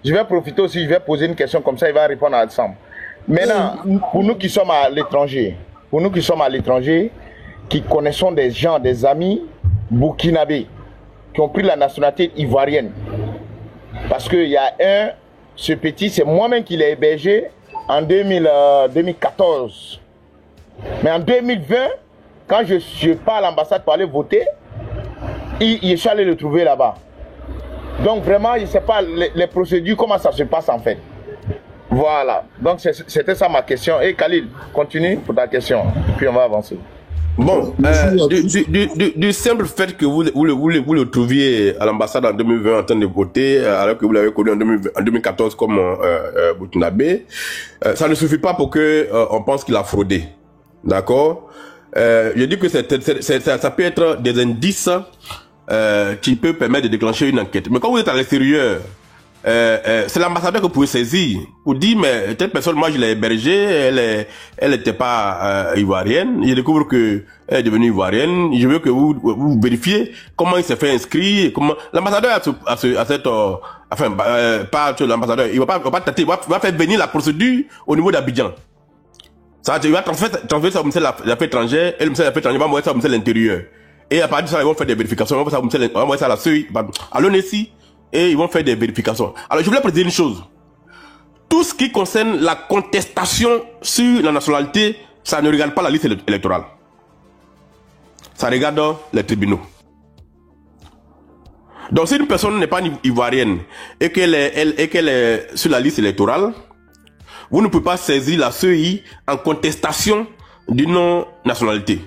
Je vais poser une question comme ça, il va répondre ensemble. Maintenant, pour nous qui sommes à l'étranger, qui connaissons des gens, des amis burkinabés, qui ont pris la nationalité ivoirienne. Parce qu'il y a ce petit, c'est moi-même qui l'ai hébergé en 2014. Mais en 2020, quand je pars à l'ambassade pour aller voter, je suis allé le trouver là-bas. Donc vraiment, je ne sais pas les procédures, comment ça se passe en fait. Voilà. Donc c'était ça ma question. Et Khalil, continue pour ta question. Puis on va avancer. Bon, du simple fait que vous le trouviez à l'ambassade en 2020 en train de voter, alors que vous l'avez connu en 2014 comme burkinabé, ça ne suffit pas pour que on pense qu'il a fraudé. D'accord? Je dis que ça peut être des indices qui peuvent permettre de déclencher une enquête. Mais quand vous êtes à l'extérieur, c'est l'ambassadeur que vous pouvez saisir pour dire, mais telle personne, moi je l'ai hébergée, elle n'était pas ivoirienne, je découvre que elle est devenue ivoirienne, je veux que vous vérifiez comment il s'est fait inscrire, comment l'ambassadeur a cette pas l'ambassadeur, il va pas tâter, il va faire venir la procédure au niveau d'Abidjan. Ça, il va transférer ça au ministère de l'Affaires étrangères, et le ministère de l'Affaires étrangères va envoyer ça au ministère de l'Intérieur. Et à partir de ça, ils vont faire des vérifications, on va envoyer ça à la CEI, à l'ONESI, et ils vont faire des vérifications. Alors, je voulais préciser une chose. Tout ce qui concerne la contestation sur la nationalité, ça ne regarde pas la liste électorale. Ça regarde les tribunaux. Donc, si une personne n'est pas ivoirienne et qu'elle est sur la liste électorale, vous ne pouvez pas saisir la CEI en contestation d'une non-nationalité.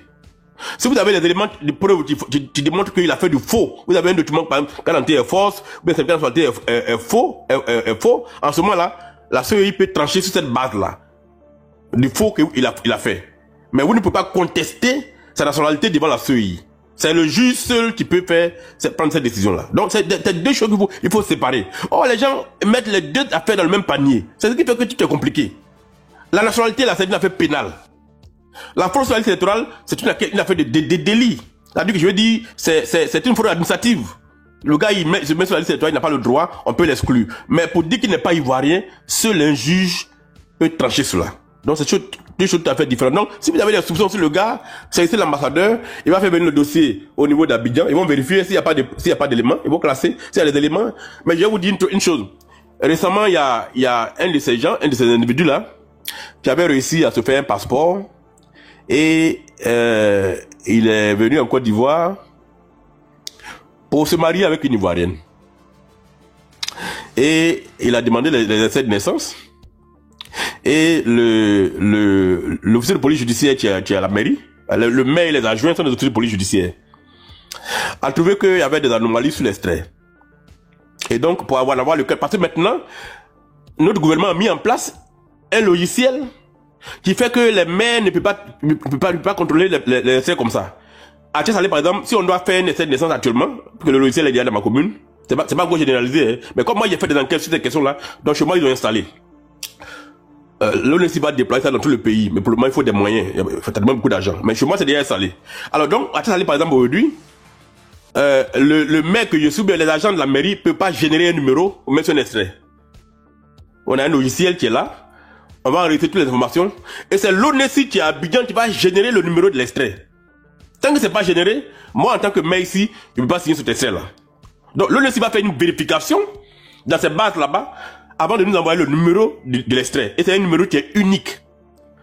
Si vous avez les éléments de preuve qui démontrent qu'il a fait du faux, vous avez un document, par exemple, Cananté est fausse, ou bien certificat de nationalité est faux, en ce moment-là, la CEI peut trancher sur cette base-là, du faux qu'il a fait. Mais vous ne pouvez pas contester sa nationalité devant la CEI. C'est le juge seul qui peut prendre cette décision-là. Donc, c'est deux choses qu'il faut séparer. Or, les gens mettent les deux affaires dans le même panier. C'est ce qui fait que tout est compliqué. La nationalité, là, c'est une affaire pénale. La fraude électorale, c'est une affaire de délit. C'est-à-dire que je veux dire, c'est une fraude administrative. Le gars, se met sur la liste électorale, il n'a pas le droit, on peut l'exclure. Mais pour dire qu'il n'est pas ivoirien, seul un juge peut trancher cela. Donc, c'est deux choses tout à fait différentes. Donc, si vous avez des soupçons sur le gars, c'est l'ambassadeur, il va faire venir le dossier au niveau d'Abidjan, ils vont vérifier s'il n'y a pas d'éléments, ils vont classer s'il y a des éléments. Mais je vais vous dire une chose. Récemment, il y a un de ces gens, un de ces individus-là, qui avait réussi à se faire un passeport, et il est venu en Côte d'Ivoire pour se marier avec une Ivoirienne. Et il a demandé les essais de naissance. Et l'officier de police judiciaire qui est à la mairie, le maire et les adjoints sont des officiers de police judiciaire, a trouvé qu'il y avait des anomalies sur l'extrait. Et donc, pour avoir le cas, parce que maintenant, notre gouvernement a mis en place un logiciel qui fait que les maires ne peuvent pas contrôler les essais comme ça. À Thiès-Salé, par exemple, si on doit faire un essai de naissance actuellement, parce que le logiciel est déjà dans ma commune, c'est pas encore généralisé, hein, mais comme moi j'ai fait des enquêtes sur ces questions-là, donc chez moi ils ont installé. L'ONESI va déployer ça dans tout le pays, mais pour le moment il faut des moyens, il faut tellement beaucoup d'argent. Mais chez moi c'est déjà installé. Alors donc, à Thiès-Salé, par exemple, aujourd'hui, le maire que je suis, les agents de la mairie ne peuvent pas générer un numéro ou mettre un extrait. On a un logiciel qui est là, on va enregistrer toutes les informations, et c'est l'ONESI qui est à Abidjan qui va générer le numéro de l'extrait. Tant que c'est pas généré, moi en tant que maire ici, je ne peux pas signer cet extrait là. Donc l'ONESI va faire une vérification dans ces bases là-bas avant de nous envoyer le numéro de l'extrait. Et c'est un numéro qui est unique.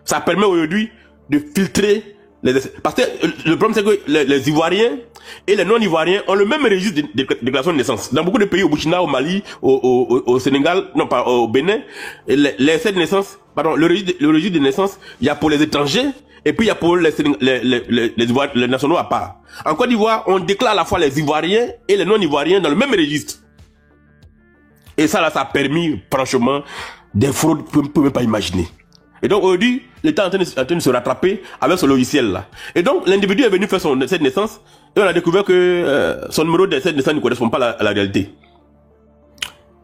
Ça permet aujourd'hui de filtrer les essais. Parce que le problème c'est que les Ivoiriens et les non-Ivoiriens ont le même registre de déclaration de naissance. Dans beaucoup de pays, au Burkina, au Mali, au Sénégal, non pas au Bénin, les essais de naissance, pardon, le registre de naissance, il y a pour les étrangers, et puis il y a pour les nationaux à part. En Côte d'Ivoire, on déclare à la fois les Ivoiriens et les non-Ivoiriens dans le même registre. Et ça, là, ça a permis, franchement, des fraudes que vous ne pouvez même pas imaginer. Et donc, aujourd'hui, l'État est en train de se rattraper avec ce logiciel-là. Et donc, l'individu est venu faire son essai de naissance, et on a découvert que son numéro d'essai de naissance ne correspond pas à la réalité.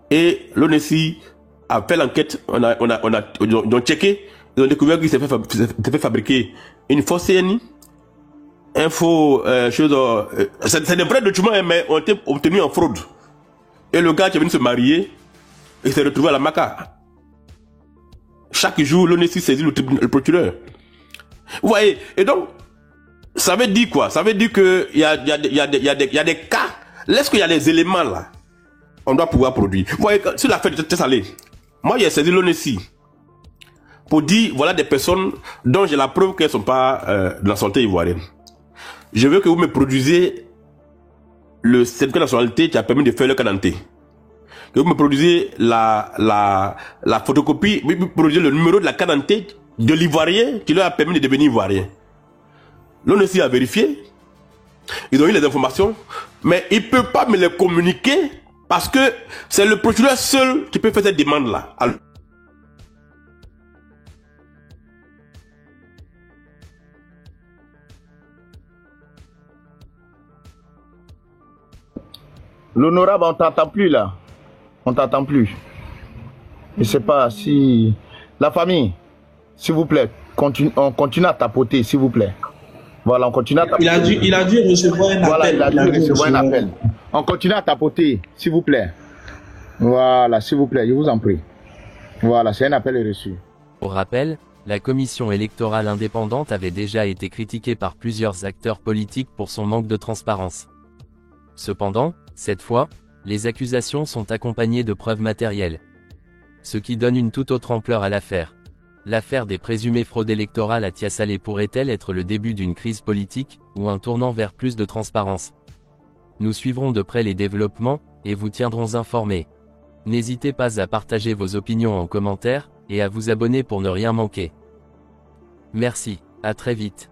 Et l'ONESI a fait l'enquête, on a checké, ils ont découvert qu'il s'est fait fabriquer une fausse CNI, un faux c'est des vrais documents, mais ont été obtenus en fraude. Et le gars qui est venu se marier, il s'est retrouvé à la Maca. Chaque jour, l'ONESI saisit le procureur. Vous voyez, et donc, ça veut dire quoi? Ça veut dire que il y a des cas, lorsqu'il y a des éléments là, on doit pouvoir produire. Vous voyez, sur l'affaire de Thiès-Salé, moi j'ai saisi l'ONESI pour dire, voilà des personnes dont j'ai la preuve qu'elles ne sont pas de la santé ivoirienne. Je veux que vous me produisez le certificat de nationalité qui a permis de faire le Cananté. Que vous me produisez la photocopie, vous me produisez le numéro de la Cananté de l'Ivoirien qui leur a permis de devenir Ivoirien. L'ONESI a vérifié, ils ont eu les informations, mais ils ne peuvent pas me les communiquer parce que c'est le procureur seul qui peut faire cette demande-là. L'honorable, on t'entend plus là. On t'entend plus. Je ne sais pas si... La famille, s'il vous plaît, on continue à tapoter, s'il vous plaît. Voilà, on continue à tapoter. Il a dû recevoir un appel. Voilà, il a dû recevoir un appel. On continue à tapoter, s'il vous plaît. Voilà, s'il vous plaît, je vous en prie. Voilà, c'est un appel reçu. Pour rappel, la commission électorale indépendante avait déjà été critiquée par plusieurs acteurs politiques pour son manque de transparence. Cependant, cette fois, les accusations sont accompagnées de preuves matérielles. Ce qui donne une toute autre ampleur à l'affaire. L'affaire des présumées fraudes électorales à Thiès-Salé pourrait-elle être le début d'une crise politique, ou un tournant vers plus de transparence? Nous suivrons de près les développements, et vous tiendrons informés. N'hésitez pas à partager vos opinions en commentaire, et à vous abonner pour ne rien manquer. Merci, à très vite.